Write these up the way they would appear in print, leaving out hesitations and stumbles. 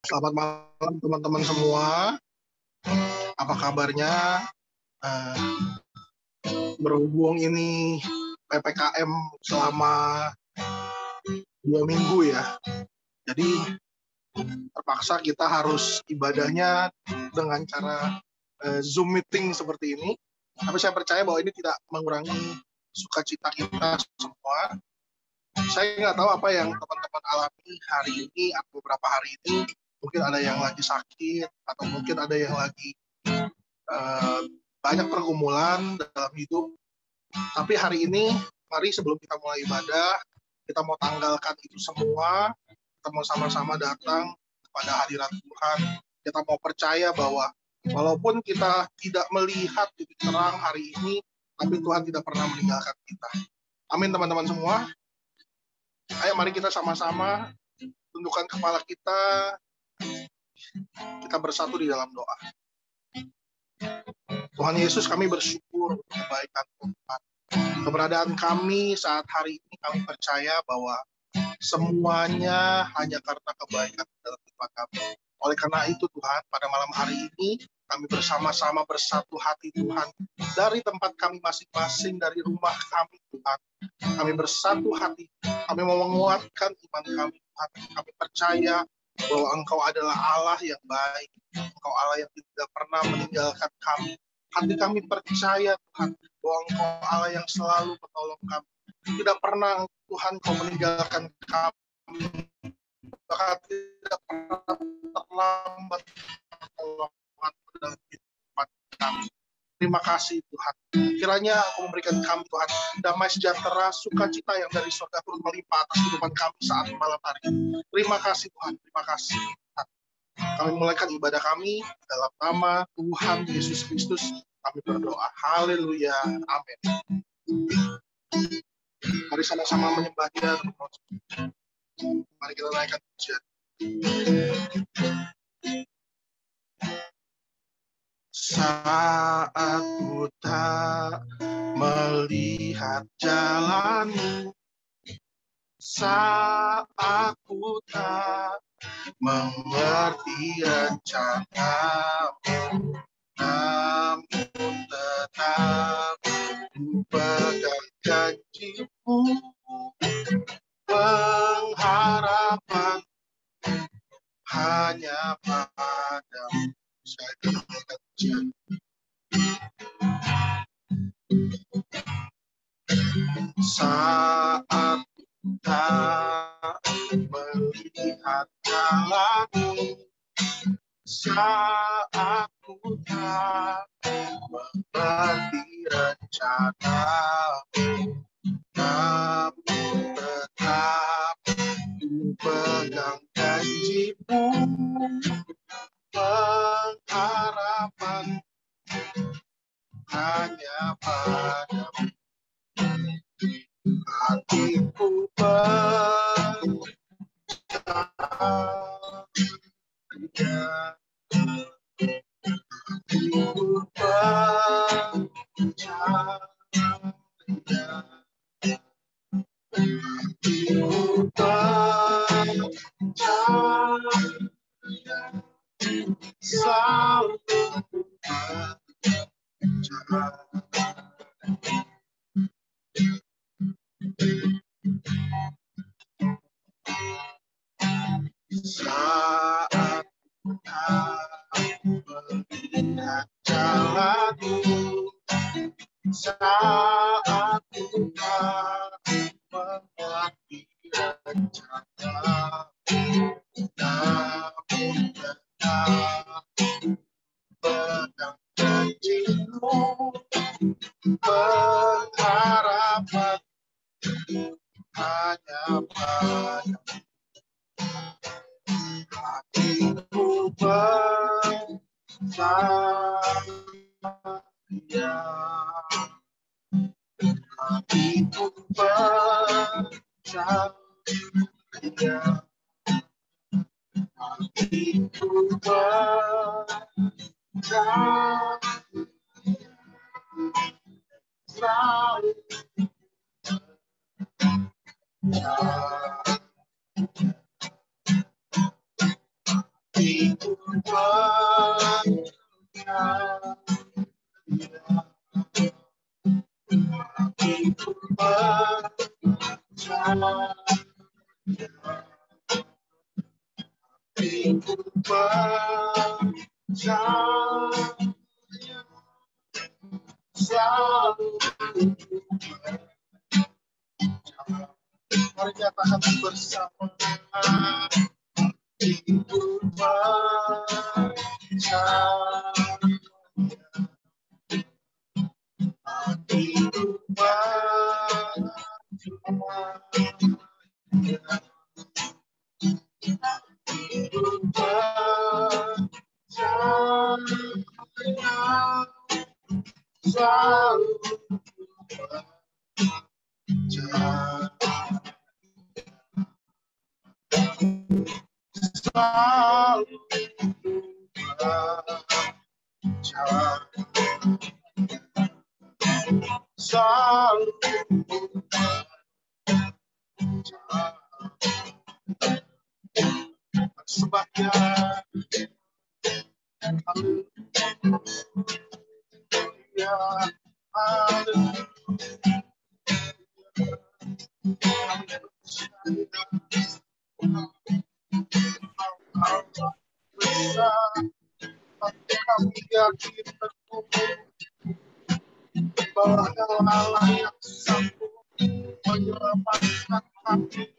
Selamat malam teman-teman semua. Apa kabarnya? Berhubung ini PPKM selama 2 minggu ya. Jadi terpaksa kita harus ibadahnya dengan cara Zoom meeting seperti ini. Tapi saya percaya bahwa ini tidak mengurangi sukacita kita semua. Saya nggak tahu apa yang teman-teman alami hari ini atau beberapa hari ini. Mungkin ada yang lagi sakit, atau mungkin ada yang lagi banyak pergumulan dalam hidup. Tapi hari ini, mari sebelum kita mulai ibadah, kita mau tanggalkan itu semua. Kita mau sama-sama datang kepada hadirat Tuhan. Kita mau percaya bahwa walaupun kita tidak melihat titik terang hari ini, tapi Tuhan tidak pernah meninggalkan kita. Amin teman-teman semua. Ayo mari kita sama-sama tundukkan kepala kita bersatu di dalam doa. Tuhan Yesus, kami bersyukur untuk kebaikan Tuhan. Keberadaan kami saat hari ini, kami percaya bahwa semuanya hanya karena kebaikan dalam hidup kami. Oleh karena itu Tuhan, pada malam hari ini kami bersama-sama bersatu hati Tuhan, dari tempat kami masing-masing, dari rumah kami Tuhan. Kami bersatu hati, kami mau menguatkan iman kami Tuhan. Kami percaya bahwa Engkau adalah Allah yang baik, Engkau Allah yang tidak pernah meninggalkan kami. Hati kami percaya Tuhan bahwa Engkau Allah yang selalu menolong kami. Tidak pernah Tuhan Kau meninggalkan kami, bahkan tidak pernah terlambat pertolongan dalam hidup kami. Terima kasih Tuhan. Kiranya Engkau memberikan kami Tuhan damai sejahtera, sukacita yang dari surga turun melimpah atas kehidupan kami saat malam hari ini. Terima kasih Tuhan, terima kasih Tuhan. Kami mulaikan ibadah kami dalam nama Tuhan Yesus Kristus. Kami berdoa. Haleluya. Amin. Mari sama-sama menyembah Dia. Mari kita naikkan pujian. Saat ku tak melihat jalanmu, saat ku tak mengerti rencanamu, namun tetap ku pegang janjimu, pengharapan hanya padamu. Saat tak melihat jalanmu, saat ku tak mengerti rencanamu, namun tetap ku pegang janjimu, pengharapan hanya padamu. Hatiku percaya, hatiku percaya, hatiku percaya, selalu percaya. Saat aku melihat jalanmu, saat ku tak mengerti rencanamu, namun tetap pegang janjimu, pengharapan hanya padamu. Hatiku percaya, hatiku percaya, hatiku percaya, selalu percaya. hatiku percaya selalu. Mari nyatakan bersama. Hatiku percaya, hatiku percaya, hatiku percaya selalu. Kami yakin betul bahwa Allah yang sanggup menyelamatkan kami.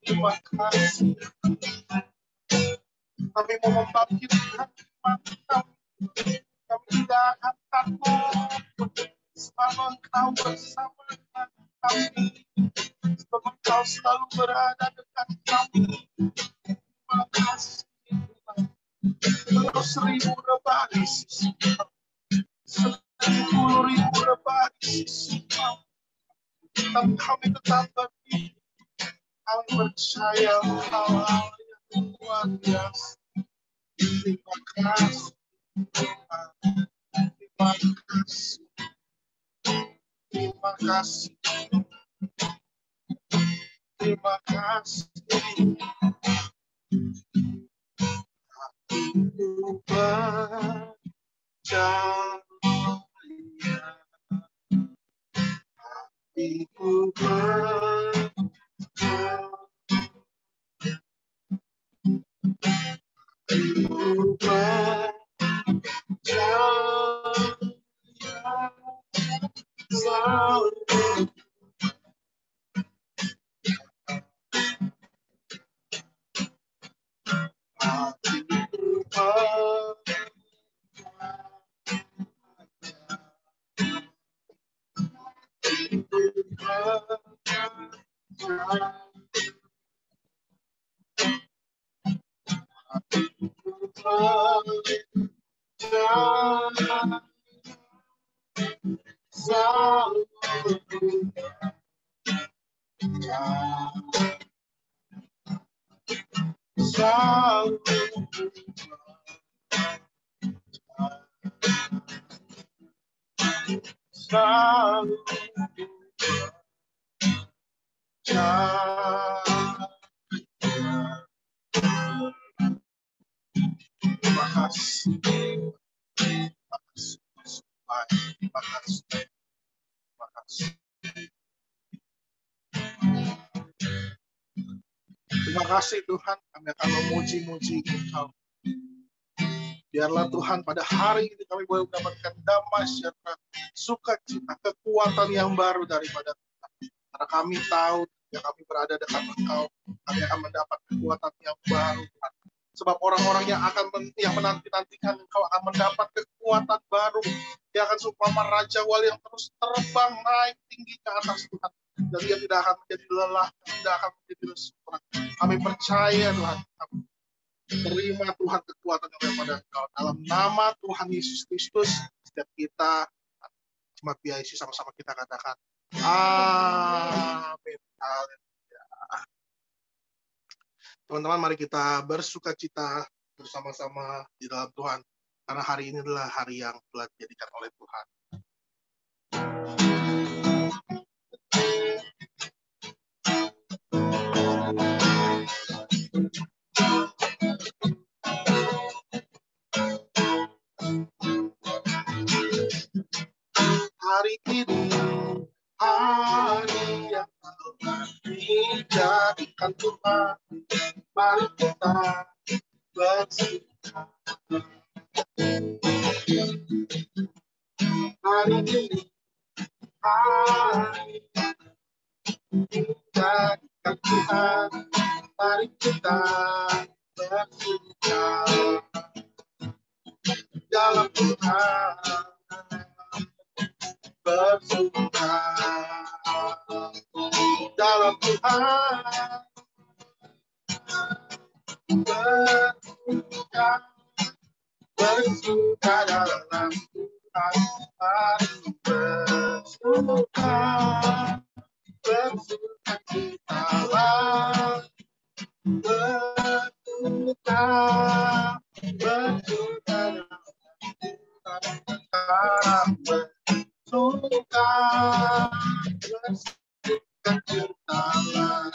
Terima kasih. Kami mau membangkitkan iman kami. Kami tidak akan takut. Sebab Engkau bersama dengan kami. Sebab Engkau selalu berada dekat kami. Terima kasih. Terus 1000 rebah sisi Kau. 10.000 rebah sisi Kau. Dan kami tetap berdiri. Kami percaya Engkau Allah yang luar biasa. Terima kasih. Terima kasih. Terima kasih. Terima kasih. Hatiku percaya, hatiku percaya, hatiku percaya selalu. Terima kasih. Terima kasih. Terima kasih Tuhan, kami akan memuji-muji Engkau. Biarlah Tuhan pada hari ini kami boleh mendapatkan damai sejahtera, sukacita, kekuatan yang baru daripada Tuhan. Karena kami tahu yang kami berada dekat Engkau, kami akan mendapat kekuatan yang baru. Sebab orang-orang yang yang menanti-nantikan Engkau akan mendapat kekuatan baru. Dia akan seumpama Raja Wali yang terus terbang naik tinggi ke atas Tuhan. Dan dia tidak akan menjadi lelah, tidak akan menjadi lesu. Kami percaya Tuhan. Terima Tuhan kekuatan daripada Engkau. Dalam nama Tuhan Yesus Kristus, setiap kita, Jemaat BIC sama-sama kita katakan, amin. Teman-teman, mari kita bersukacita bersama-sama di dalam Tuhan. Karena hari ini adalah hari yang telah dijadikan oleh Tuhan. Hari ini, hari yang telah dijadikan Tuhan. Mari kita bersuka. Hari ini, hari dijadikan Tuhan. Mari kita bersuka dalam Tuhan. Bersuka dalam Tuhan. Bersuka dalam Tuhan. Mari bersuka, bersuka citalah. Bersuka, bersuka dalam Tuhan. Bersuka, bersuka citalah.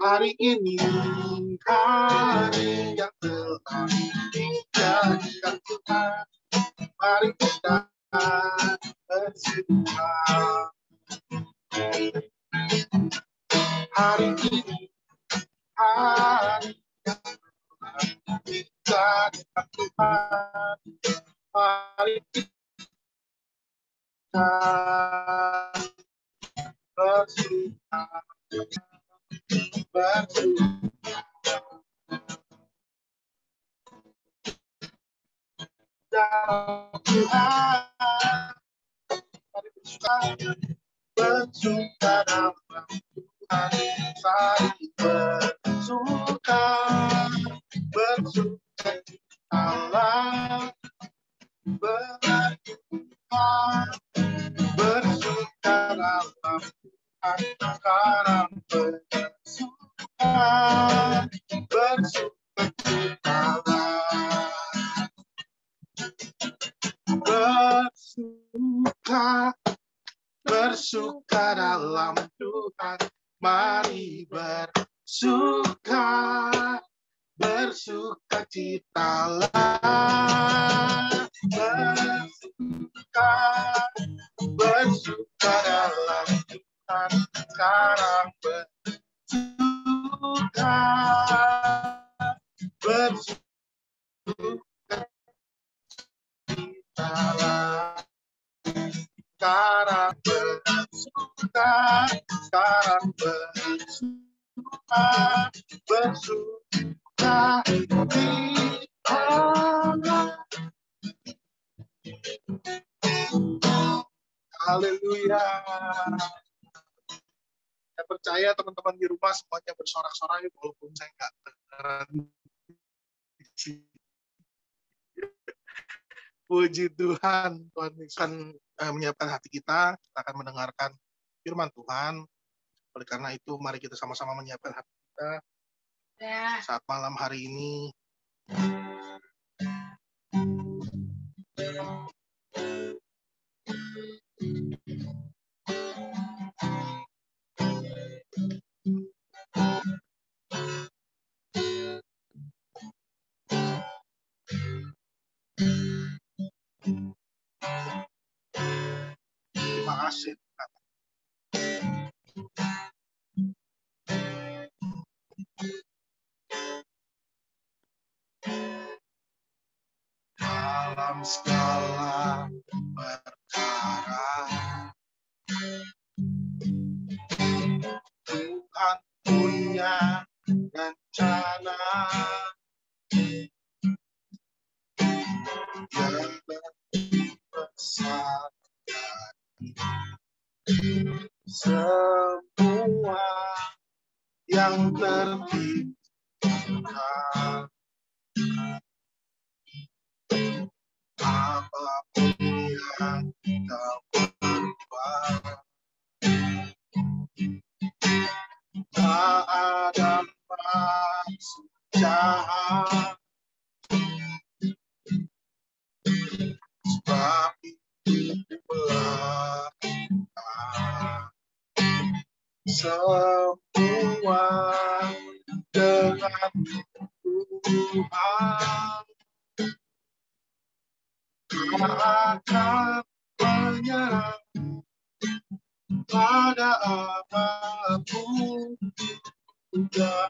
Hari ini, hari yang telah dijadikan Tuhan. Mari kita bersuka. Hari ini, hari yang telah dijadikan Tuhan. Mari kita bersuka. Dalam Tuhan, mari bersuka, bersuka dalam Tuhan. Mari bersuka, bersuka Allah, bersuka, bersuka dalam Tuhan. Sekarang bersuka, bersuka Allah. Bersuka, bersuka dalam Tuhan. Mari bersuka, bersuka citalah. Bersuka, bersuka dalam Tuhan. Sekarang bersuka, bersuka citalah. Sekarang bersuka, sekarang bersuka, bersuka di Allah. Haleluya. Saya percaya teman-teman di rumah semuanya bersorak-sorai walaupun saya nggak dengeran. Puji Tuhan, Tuhan akan menyiapkan hati kita akan mendengarkan firman Tuhan. Oleh karena itu, mari kita sama-sama menyiapkan hati kita saat malam hari ini. Terima kasih. Dalam segala perkara Tuhan punya punya rencana yang lebih besar dari semua yang terpikirkan. Apapun yang kau perbuat, tak ada maksud jahat, sebab itu belakang semua dengan Tuhan. Tak akan menyerah pada apapun juga,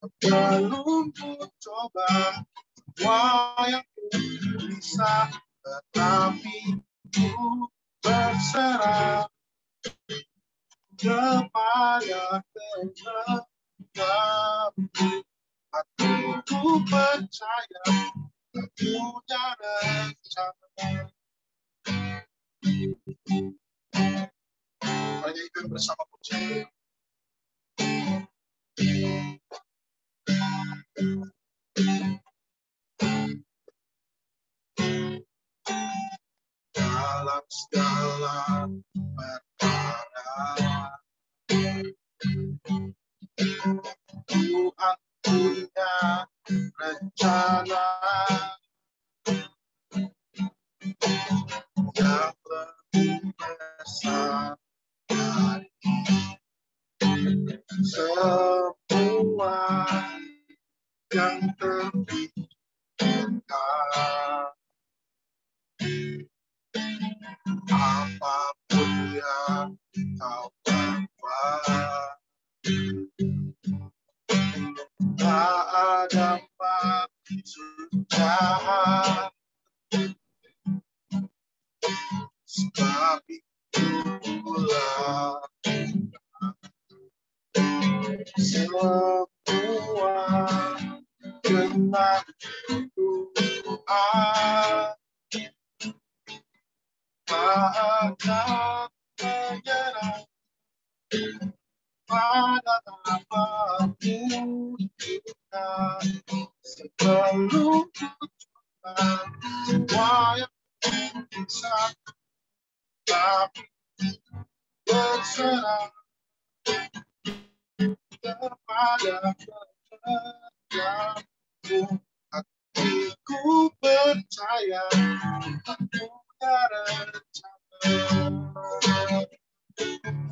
sebelum ku coba semua yang ku bisa, tetapi ku berserah kepada kehendakmu. Hatiku percaya punya rencana. Mari kita bersama puji. Dalam segala perkara Tuhan punya rencana yang lebih besar dari semua yang terpikirkan. Apapun yang kau perbuat, tak ada maksud jahat, sebab itulah semua dengan Tuhan. Tak akan menyerah pada apapun juga, sebelum ku coba semua yang bisa, tapi berserah kepada kehendakmu. Hatiku percaya punya rencana.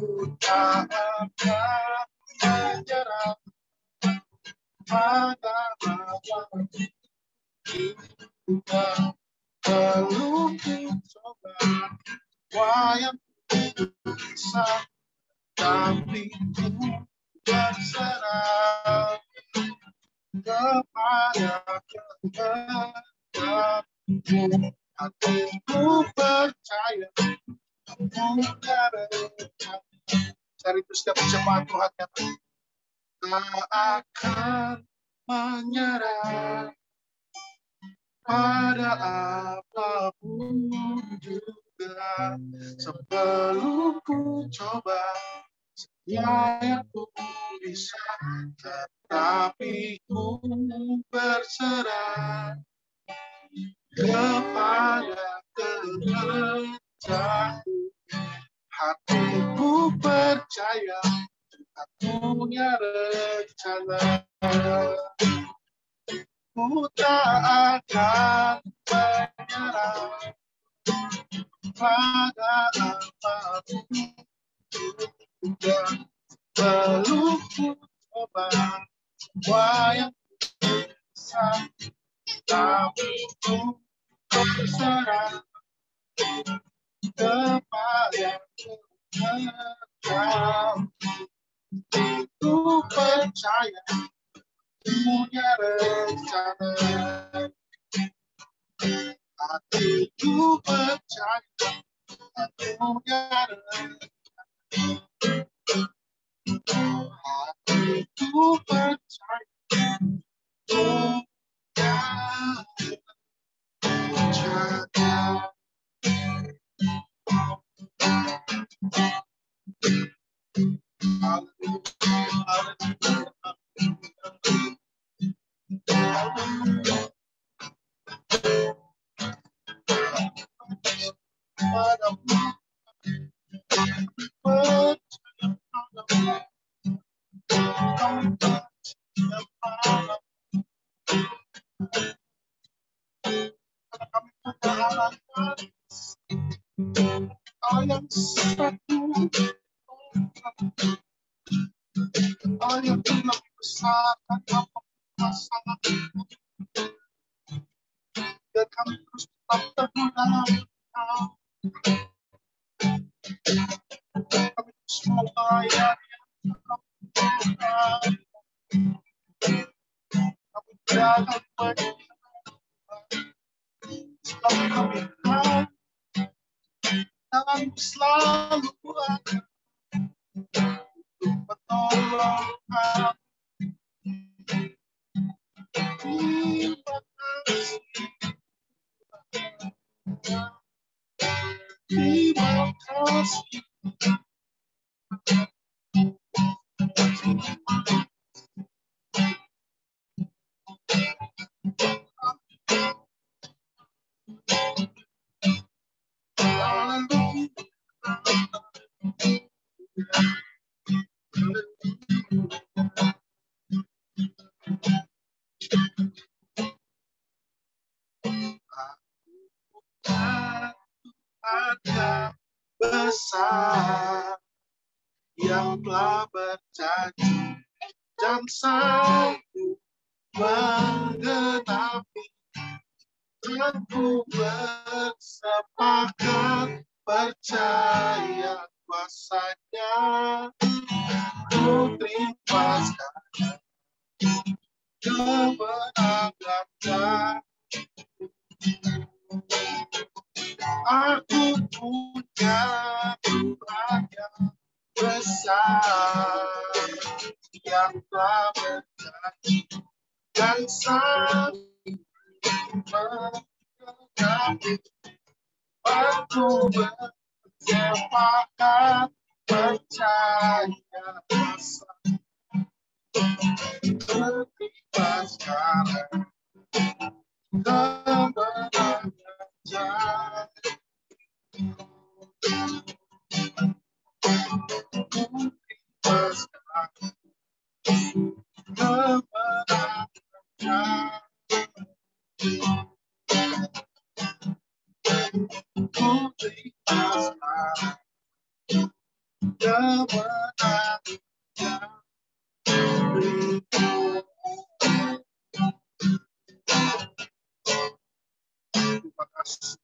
Ku tak akan menyerah pada apapun juga, belum ku coba semua yang bisa, tapi ku berserah kepada kehendakmu. Hatiku percaya punya rencana. Cari itu setiap jemaat Tuhan yang tak akan menyerah pada apapun juga, sebelum ku coba semua yang ku bisa, tetapi ku berserah kepada kehendakmu. Hatiku percaya Tuhan punya rencana. Ku tak akan menyerah pada apapun juga, belum ku coba semua yang bisa, tapi ku berserah kepada kehendakmu. Ku percaya punya rencana. Hatiku percaya punya rencana. Hatiku Padamu percaya padamu, kami percaya padamu, karena kami punya Allah yang satu, Allah yang lebih besar dan masalah, dan kami terus tetap teguh dalam Engkau. Kami terus mau melayani Engkau. Kami jangan selalu kami tahu, tangan selalu ada untuk menolong kami. Terima kasih. Ada besar yang telah berjanji dan sanggup menggenapi, dan ku bersepakat percaya kuasanya. Ku terima sekarang kemenangannya. Aku punya Tuhan yang besar, yang telah berjanji dan sanggup menggenapi. Aku bersepakat percaya kuasanya. Terima sekarang kemenangannya. Terima kasih.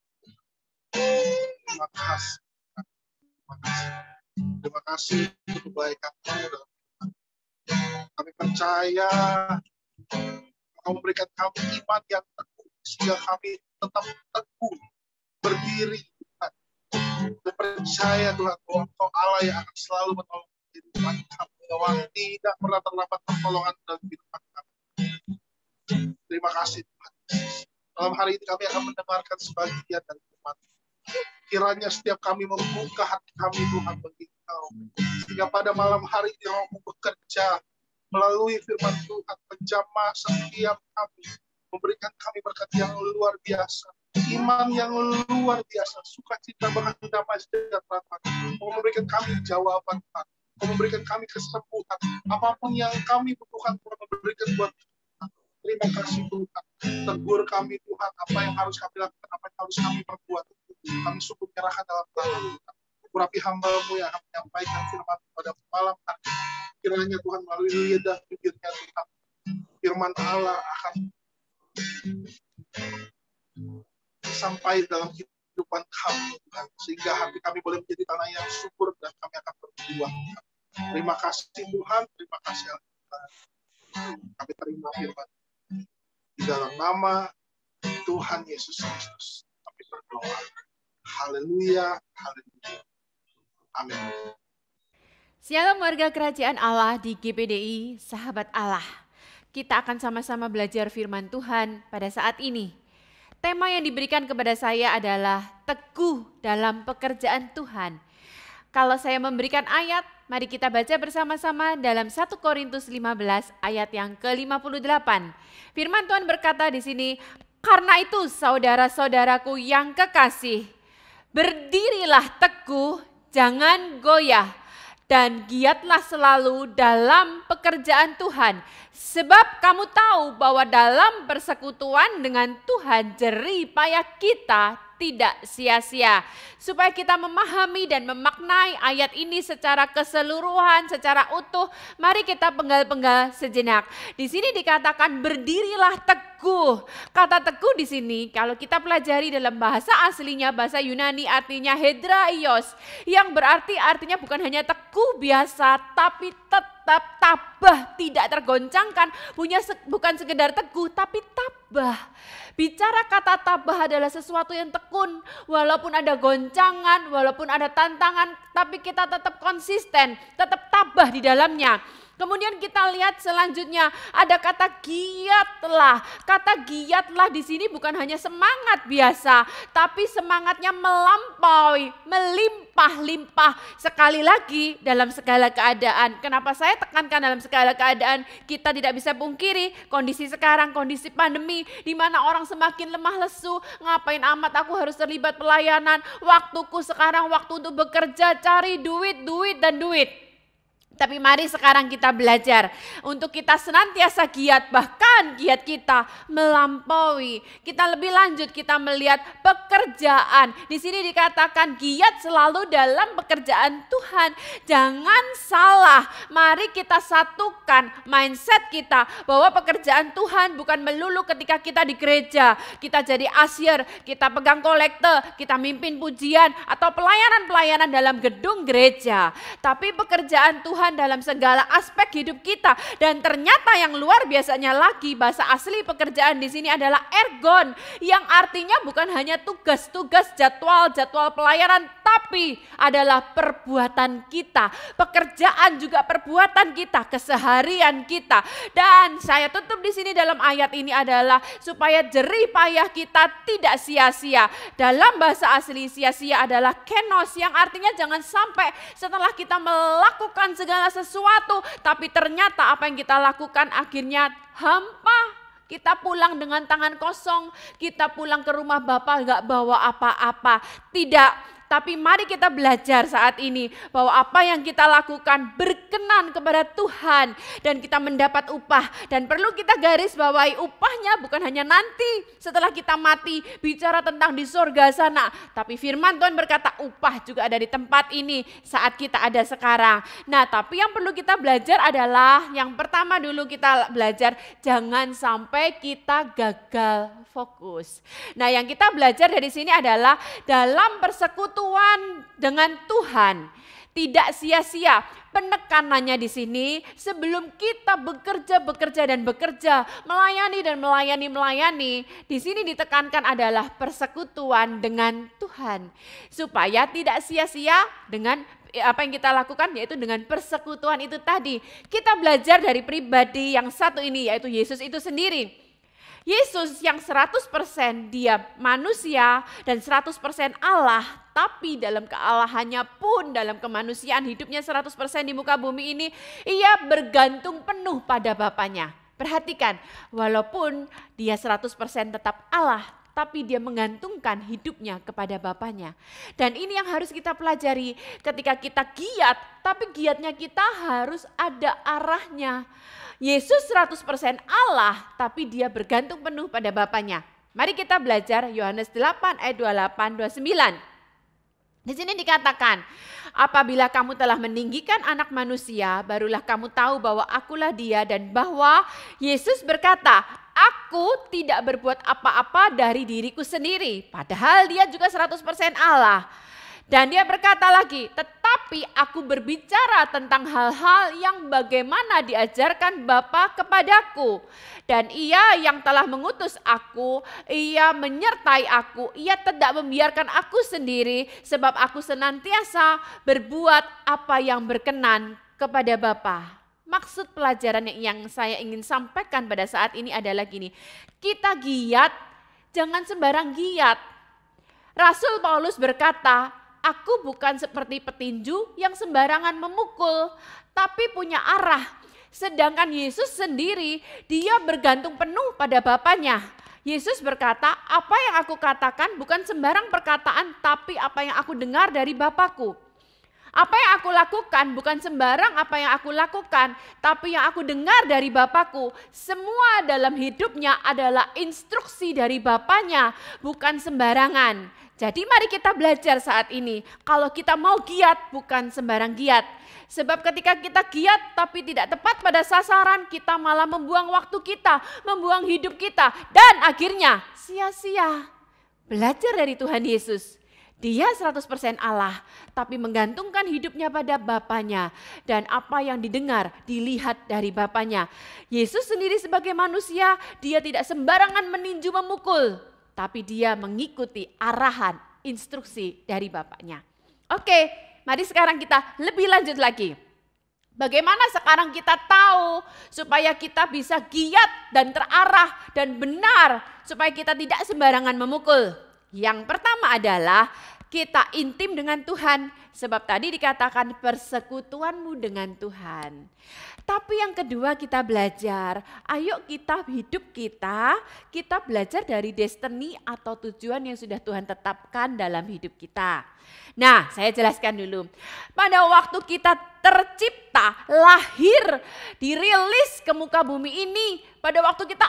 Terima kasih. Terima kasih untuk kebaikan-Mu. Kami percaya Kau memberikan kami iman yang teguh, sehingga kami tetap teguh berdiri, Tuhan. Dan percaya Tuhan bahwa Kau Allah yang akan selalu menolong kehidupan kami, bahwa tidak pernah terlambat pertolongan dalam kehidupan kami. Terima kasih Tuhan. Malam hari ini kami akan mendengarkan sebagian dari firman. Kiranya setiap kami membuka hati kami Tuhan bagi Kau, sehingga pada malam hari ini Roh-Mu bekerja melalui firman Tuhan, menjamah setiap kami, memberikan kami berkat yang luar biasa, iman yang luar biasa, sukacita bahkan damai sejahtera Tuhan. Memberikan kami jawaban Tuhan, memberikan kami kesembuhan, apapun yang kami butuhkan Tuhan memberikan buat Tuhan. Terima kasih Tuhan. Tegur kami Tuhan, apa yang harus kami lakukan, apa yang harus kami perbuat. Kami sungguh menyerahkan dalam tangan Tuhan. Urapi hamba-Mu yang akan menyampaikan firman pada malam hari. Kiranya Tuhan melalui lidah bibirnya Tuhan, firman Allah akan sampai dalam kehidupan kami Tuhan, sehingga hati kami boleh menjadi tanah yang subur dan kami akan berbuah. Terima kasih Tuhan, terima kasih Tuhan. Kami terima firman di dalam nama Tuhan Yesus Kristus. Kami berdoa. Haleluya, haleluya. Amin. Shalom warga kerajaan Allah di GPDI, sahabat Allah. Kita akan sama-sama belajar firman Tuhan pada saat ini. Tema yang diberikan kepada saya adalah teguh dalam pekerjaan Tuhan. Kalau saya memberikan ayat, Mari kita baca bersama-sama dalam 1 Korintus 15 ayat yang ke-58. Firman Tuhan berkata di sini, "Karena itu saudara-saudaraku yang kekasih, berdirilah teguh, jangan goyah, dan giatlah selalu dalam pekerjaan Tuhan. Sebab kamu tahu bahwa dalam persekutuan dengan Tuhan jerih payah kita tidak sia-sia." Supaya kita memahami dan memaknai ayat ini secara keseluruhan, secara utuh, mari kita penggal-penggal sejenak. Di sini dikatakan berdirilah teguh. Kata teguh di sini kalau kita pelajari dalam bahasa aslinya, bahasa Yunani artinya hedraios, yang berarti artinya bukan hanya teguh biasa tapi tetap tabah, tidak tergoncangkan, bukan sekedar teguh tapi tabah. Bicara kata tabah adalah sesuatu yang tekun, walaupun ada goncangan, walaupun ada tantangan, tapi kita tetap konsisten, tetap tabah di dalamnya. Kemudian kita lihat selanjutnya ada kata giatlah. Kata giatlah di sini bukan hanya semangat biasa, tapi semangatnya melampaui, melimpah-limpah. Sekali lagi dalam segala keadaan. Kenapa saya tekankan dalam segala keadaan? Kita tidak bisa pungkiri kondisi sekarang, kondisi pandemi, di mana orang semakin lemah lesu. Ngapain amat aku harus terlibat pelayanan? Waktuku sekarang waktu untuk bekerja, cari duit, dan duit. Tapi mari sekarang kita belajar untuk kita senantiasa giat, bahkan giat kita melampaui. Kita lebih lanjut, kita melihat pekerjaan. Di sini dikatakan giat selalu dalam pekerjaan Tuhan. Jangan salah, mari kita satukan mindset kita bahwa pekerjaan Tuhan bukan melulu ketika kita di gereja. Kita jadi asyir, kita pegang kolekte, kita mimpin pujian atau pelayanan-pelayanan dalam gedung gereja. Tapi pekerjaan Tuhan dalam segala aspek hidup kita. Dan ternyata yang luar biasanya lagi, bahasa asli pekerjaan di sini adalah ergon, yang artinya bukan hanya tugas-tugas, jadwal pelayanan, tapi adalah perbuatan kita. Pekerjaan juga perbuatan kita, keseharian kita. Dan saya tutup di sini dalam ayat ini adalah supaya jerih payah kita tidak sia-sia. Dalam bahasa asli sia-sia adalah kenos, yang artinya jangan sampai setelah kita melakukan segala sesuatu, tapi ternyata apa yang kita lakukan akhirnya hampa. Kita pulang dengan tangan kosong, kita pulang ke rumah Bapak gak bawa apa-apa. Tidak. Tapi mari kita belajar saat ini bahwa apa yang kita lakukan berkenan kepada Tuhan dan kita mendapat upah. Dan perlu kita garis bawahi, upahnya bukan hanya nanti setelah kita mati bicara tentang di surga sana. Tapi firman Tuhan berkata upah juga ada di tempat ini saat kita ada sekarang. Nah, tapi yang perlu kita belajar adalah yang pertama dulu kita belajar jangan sampai kita gagal fokus. Nah, yang kita belajar dari sini adalah dalam persekutuan dengan Tuhan tidak sia-sia. Penekanannya di sini sebelum kita bekerja dan bekerja, melayani. Di sini ditekankan adalah persekutuan dengan Tuhan supaya tidak sia-sia dengan apa yang kita lakukan, yaitu dengan persekutuan itu tadi. Kita belajar dari pribadi yang satu ini, yaitu Yesus itu sendiri. Yesus yang 100% dia manusia dan 100% Allah, tapi dalam kealahannya pun dalam kemanusiaan hidupnya 100% di muka bumi ini, ia bergantung penuh pada Bapaknya. Perhatikan, walaupun dia 100% tetap Allah, tapi dia menggantungkan hidupnya kepada Bapaknya. Dan ini yang harus kita pelajari ketika kita giat, tapi giatnya kita harus ada arahnya. Yesus 100% Allah, tapi dia bergantung penuh pada Bapaknya. Mari kita belajar Yohanes 8 ayat 28-29. Di sini dikatakan, apabila kamu telah meninggikan anak manusia, barulah kamu tahu bahwa akulah dia, dan bahwa Yesus berkata, aku tidak berbuat apa-apa dari diriku sendiri, padahal dia juga 100% Allah. Dan dia berkata lagi, tetapi aku berbicara tentang hal-hal yang bagaimana diajarkan Bapa kepadaku. Dan ia yang telah mengutus aku, ia menyertai aku, ia tidak membiarkan aku sendiri, sebab aku senantiasa berbuat apa yang berkenan kepada Bapa. Maksud pelajaran yang saya ingin sampaikan pada saat ini adalah gini, kita giat, jangan sembarang giat. Rasul Paulus berkata, aku bukan seperti petinju yang sembarangan memukul, tapi punya arah. Sedangkan Yesus sendiri, dia bergantung penuh pada Bapaknya. Yesus berkata, apa yang aku katakan bukan sembarang perkataan, tapi apa yang aku dengar dari Bapakku. Apa yang aku lakukan bukan sembarang apa yang aku lakukan, tapi yang aku dengar dari Bapakku. Semua dalam hidupnya adalah instruksi dari Bapaknya, bukan sembarangan. Jadi mari kita belajar saat ini, kalau kita mau giat bukan sembarang giat. Sebab ketika kita giat tapi tidak tepat pada sasaran, kita malah membuang waktu kita, membuang hidup kita, dan akhirnya sia-sia. Belajar dari Tuhan Yesus. Dia 100% Allah, tapi menggantungkan hidupnya pada Bapaknya. Dan apa yang didengar, dilihat dari Bapaknya. Yesus sendiri sebagai manusia, dia tidak sembarangan meninju memukul, tapi dia mengikuti arahan, instruksi dari Bapaknya. Oke, mari sekarang kita lebih lanjut lagi. Bagaimana sekarang kita tahu supaya kita bisa giat dan terarah dan benar, supaya kita tidak sembarangan memukul? Yang pertama adalah kita intim dengan Tuhan, sebab tadi dikatakan persekutuanmu dengan Tuhan. Tapi yang kedua kita belajar, ayo kita hidup kita belajar dari destiny atau tujuan yang sudah Tuhan tetapkan dalam hidup kita. Nah, saya jelaskan dulu. Pada waktu kita tercipta, lahir, dirilis ke muka bumi ini, pada waktu kita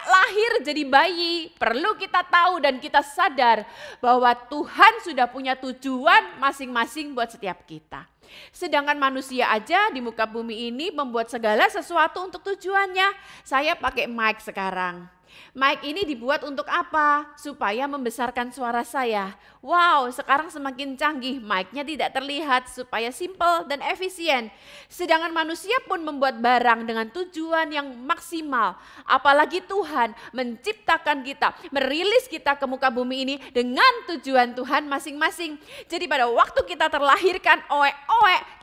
lahir jadi bayi, perlu kita tahu dan kita sadar bahwa Tuhan sudah punya tujuan masing-masing buat setiap kita. Sedangkan manusia aja di muka bumi ini membuat segala sesuatu untuk tujuannya. Saya pakai mic sekarang. Mic ini dibuat untuk apa? Supaya membesarkan suara saya. Wow, sekarang semakin canggih, mic-nya tidak terlihat supaya simple dan efisien. Sedangkan manusia pun membuat barang dengan tujuan yang maksimal. Apalagi Tuhan menciptakan kita, merilis kita ke muka bumi ini dengan tujuan Tuhan masing-masing. Jadi pada waktu kita terlahirkan,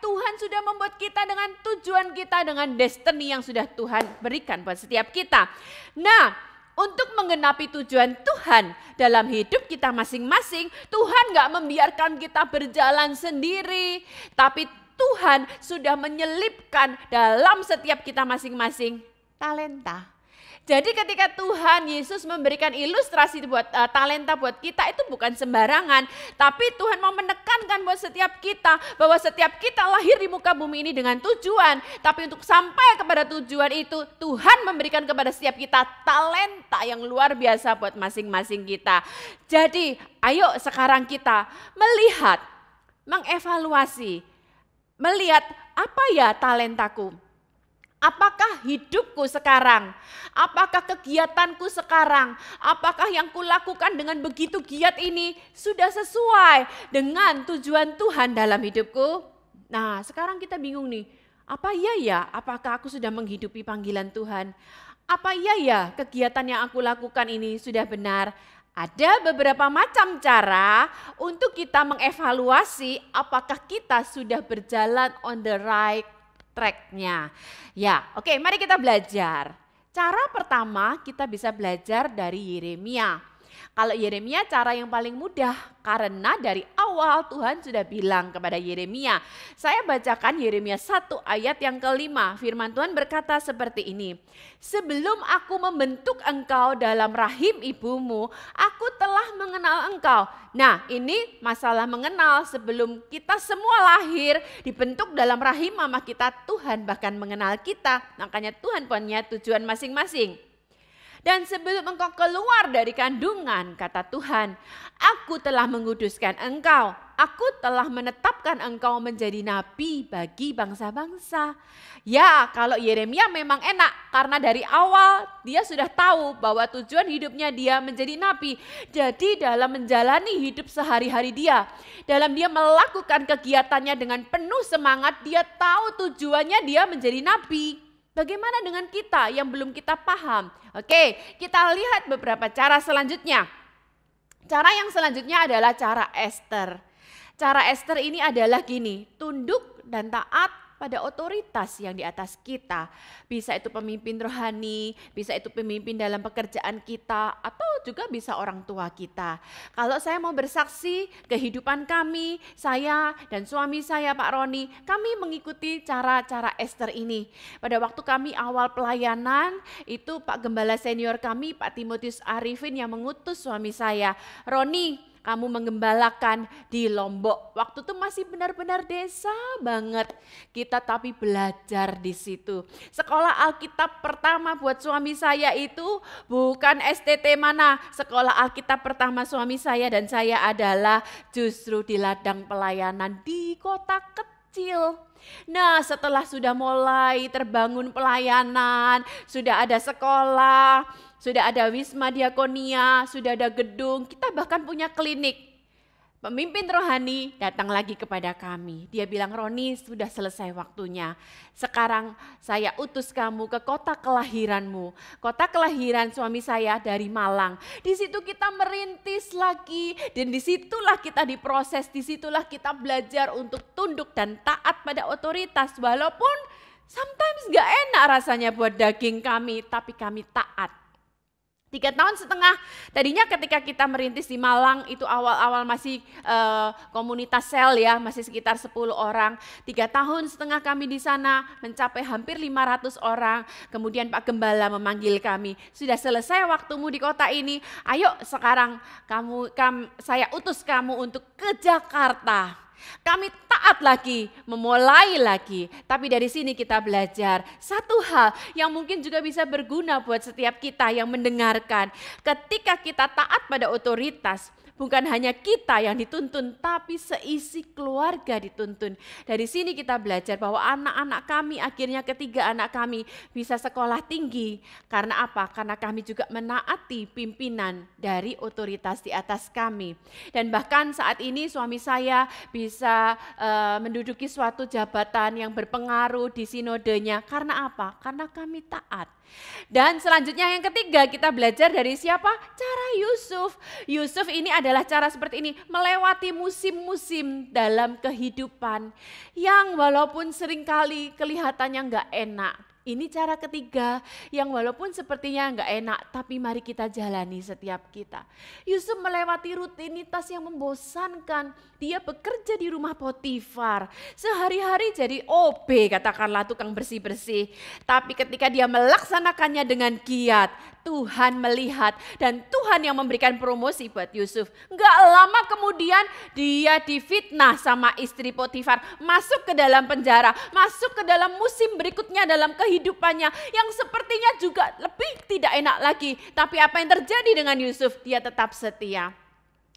Tuhan sudah membuat kita dengan tujuan kita, dengan destiny yang sudah Tuhan berikan buat setiap kita. Nah, untuk menggenapi tujuan Tuhan dalam hidup kita masing-masing, Tuhan gak membiarkan kita berjalan sendiri, tapi Tuhan sudah menyelipkan dalam setiap kita masing-masing talenta. Jadi ketika Tuhan Yesus memberikan ilustrasi buat talenta buat kita, itu bukan sembarangan, tapi Tuhan mau menekankan buat setiap kita bahwa setiap kita lahir di muka bumi ini dengan tujuan, tapi untuk sampai kepada tujuan itu Tuhan memberikan kepada setiap kita talenta yang luar biasa buat masing-masing kita. Jadi ayo sekarang kita melihat, mengevaluasi, melihat apa ya talentaku. Apakah hidupku sekarang? Apakah kegiatanku sekarang? Apakah yang kulakukan dengan begitu giat ini sudah sesuai dengan tujuan Tuhan dalam hidupku? Nah, sekarang kita bingung nih. Apa iya ya? Apakah aku sudah menghidupi panggilan Tuhan? Apa iya ya kegiatan yang aku lakukan ini sudah benar? Ada beberapa macam cara untuk kita mengevaluasi apakah kita sudah berjalan on the right track-nya. Ya, oke, mari kita belajar. Cara pertama kita bisa belajar dari Yeremia. Kalau Yeremia cara yang paling mudah karena dari awal Tuhan sudah bilang kepada Yeremia. Saya bacakan Yeremia 1 ayat yang ke-5. Firman Tuhan berkata seperti ini. Sebelum aku membentuk engkau dalam rahim ibumu, aku telah mengenal engkau. Nah, ini masalah mengenal. Sebelum kita semua lahir, dibentuk dalam rahim mama kita, Tuhan bahkan mengenal kita. Makanya Tuhan punya tujuan masing-masing. Dan sebelum engkau keluar dari kandungan, kata Tuhan, aku telah menguduskan engkau. Aku telah menetapkan engkau menjadi nabi bagi bangsa-bangsa. Ya, kalau Yeremia memang enak karena dari awal dia sudah tahu bahwa tujuan hidupnya dia menjadi nabi. Jadi dalam menjalani hidup sehari-hari dia, dalam dia melakukan kegiatannya dengan penuh semangat, dia tahu tujuannya dia menjadi nabi. Bagaimana dengan kita yang belum kita paham? Oke, kita lihat beberapa cara selanjutnya. Cara yang selanjutnya adalah cara Esther. Cara Esther ini adalah gini, tunduk dan taat pada otoritas yang di atas kita. Bisa itu pemimpin rohani, bisa itu pemimpin dalam pekerjaan kita, atau juga bisa orang tua kita. Kalau saya mau bersaksi kehidupan kami, saya dan suami saya Pak Roni, kami mengikuti cara-cara Esther ini. Pada waktu kami awal pelayanan, itu Pak Gembala senior kami, Pak Timotius Arifin yang mengutus suami saya, Roni, kamu menggembalakan di Lombok. Waktu itu masih benar-benar desa banget. Kita tapi belajar di situ. Sekolah Alkitab pertama buat suami saya itu bukan STT mana. Sekolah Alkitab pertama suami saya dan saya adalah justru di ladang pelayanan di kota kecil. Nah, setelah sudah mulai terbangun pelayanan, sudah ada sekolah, sudah ada wisma diakonia, sudah ada gedung, kita bahkan punya klinik. Pemimpin rohani datang lagi kepada kami. Dia bilang, Roni, sudah selesai waktunya. Sekarang saya utus kamu ke kota kelahiranmu. Kota kelahiran suami saya dari Malang. Di situ kita merintis lagi dan disitulah kita diproses. Disitulah kita belajar untuk tunduk dan taat pada otoritas. Walaupun sometimes gak enak rasanya buat daging kami, tapi kami taat. 3 tahun setengah, tadinya ketika kita merintis di Malang itu awal-awal masih komunitas sel ya, masih sekitar 10 orang. 3 tahun setengah kami di sana mencapai hampir 500 orang. Kemudian Pak Gembala memanggil kami, sudah selesai waktumu di kota ini, ayo sekarang saya utus kamu untuk ke Jakarta. Kami taat lagi, memulai lagi. Tapi dari sini kita belajar satu hal yang mungkin juga bisa berguna buat setiap kita yang mendengarkan. Ketika kita taat pada otoritas, bukan hanya kita yang dituntun, tapi seisi keluarga dituntun. Dari sini kita belajar bahwa anak-anak kami, akhirnya ketiga anak kami bisa sekolah tinggi. Karena apa? Karena kami juga menaati pimpinan dari otoritas di atas kami. Dan bahkan saat ini suami saya bisa menduduki suatu jabatan yang berpengaruh di sinodenya. Karena apa? Karena kami taat. Dan selanjutnya yang ketiga kita belajar dari siapa? Cara Yusuf. Yusuf ini adalah cara seperti ini, melewati musim-musim dalam kehidupan yang walaupun seringkali kelihatannya enggak enak. Ini cara ketiga yang walaupun sepertinya enggak enak, tapi mari kita jalani setiap kita. Yusuf melewati rutinitas yang membosankan. Dia bekerja di rumah Potifar. Sehari-hari jadi OB, katakanlah tukang bersih-bersih. Tapi ketika dia melaksanakannya dengan giat, Tuhan melihat dan Tuhan yang memberikan promosi buat Yusuf. Enggak lama kemudian dia difitnah sama istri Potifar, masuk ke dalam penjara, masuk ke dalam musim berikutnya dalam kehidupannya yang sepertinya juga lebih tidak enak lagi. Tapi apa yang terjadi dengan Yusuf? Dia tetap setia.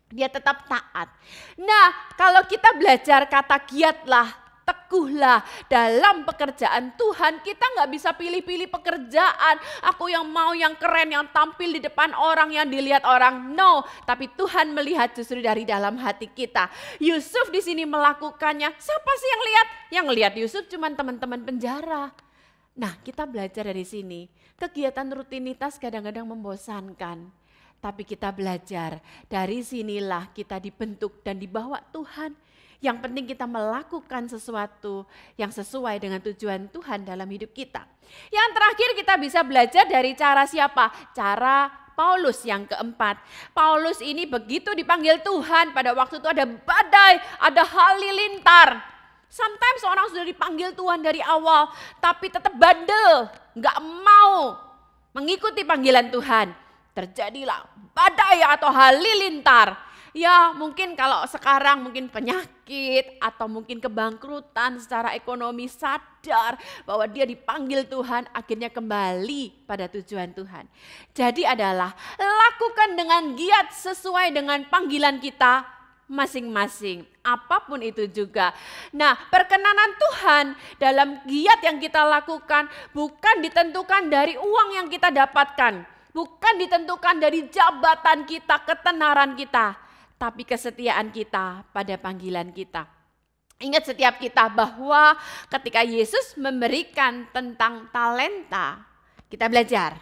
Dia tetap taat. Nah, kalau kita belajar kata giatlah, teguhlah dalam pekerjaan Tuhan, kita nggak bisa pilih-pilih pekerjaan. Aku yang mau yang keren, yang tampil di depan orang, yang dilihat orang. No, tapi Tuhan melihat justru dari dalam hati kita. Yusuf di sini melakukannya. Siapa sih yang lihat? Yang lihat Yusuf cuma teman-teman penjara. Nah, kita belajar dari sini. Kegiatan rutinitas kadang-kadang membosankan. Tapi kita belajar, dari sinilah kita dibentuk dan dibawa Tuhan. Yang penting kita melakukan sesuatu yang sesuai dengan tujuan Tuhan dalam hidup kita. Yang terakhir kita bisa belajar dari cara siapa? Cara Paulus yang keempat. Paulus ini begitu dipanggil Tuhan, pada waktu itu ada badai, ada halilintar. Sometimes orang sudah dipanggil Tuhan dari awal, tapi tetap bandel, gak mau mengikuti panggilan Tuhan. Terjadilah badai atau halilintar. Ya mungkin kalau sekarang mungkin penyakit atau mungkin kebangkrutan secara ekonomi, sadar bahwa dia dipanggil Tuhan, akhirnya kembali pada tujuan Tuhan. Jadi adalah lakukan dengan giat sesuai dengan panggilan kita masing-masing, apapun itu juga. Nah, perkenanan Tuhan dalam giat yang kita lakukan bukan ditentukan dari uang yang kita dapatkan. Bukan ditentukan dari jabatan kita, ketenaran kita, tapi kesetiaan kita pada panggilan kita. Ingat setiap kita bahwa ketika Yesus memberikan tentang talenta, kita belajar.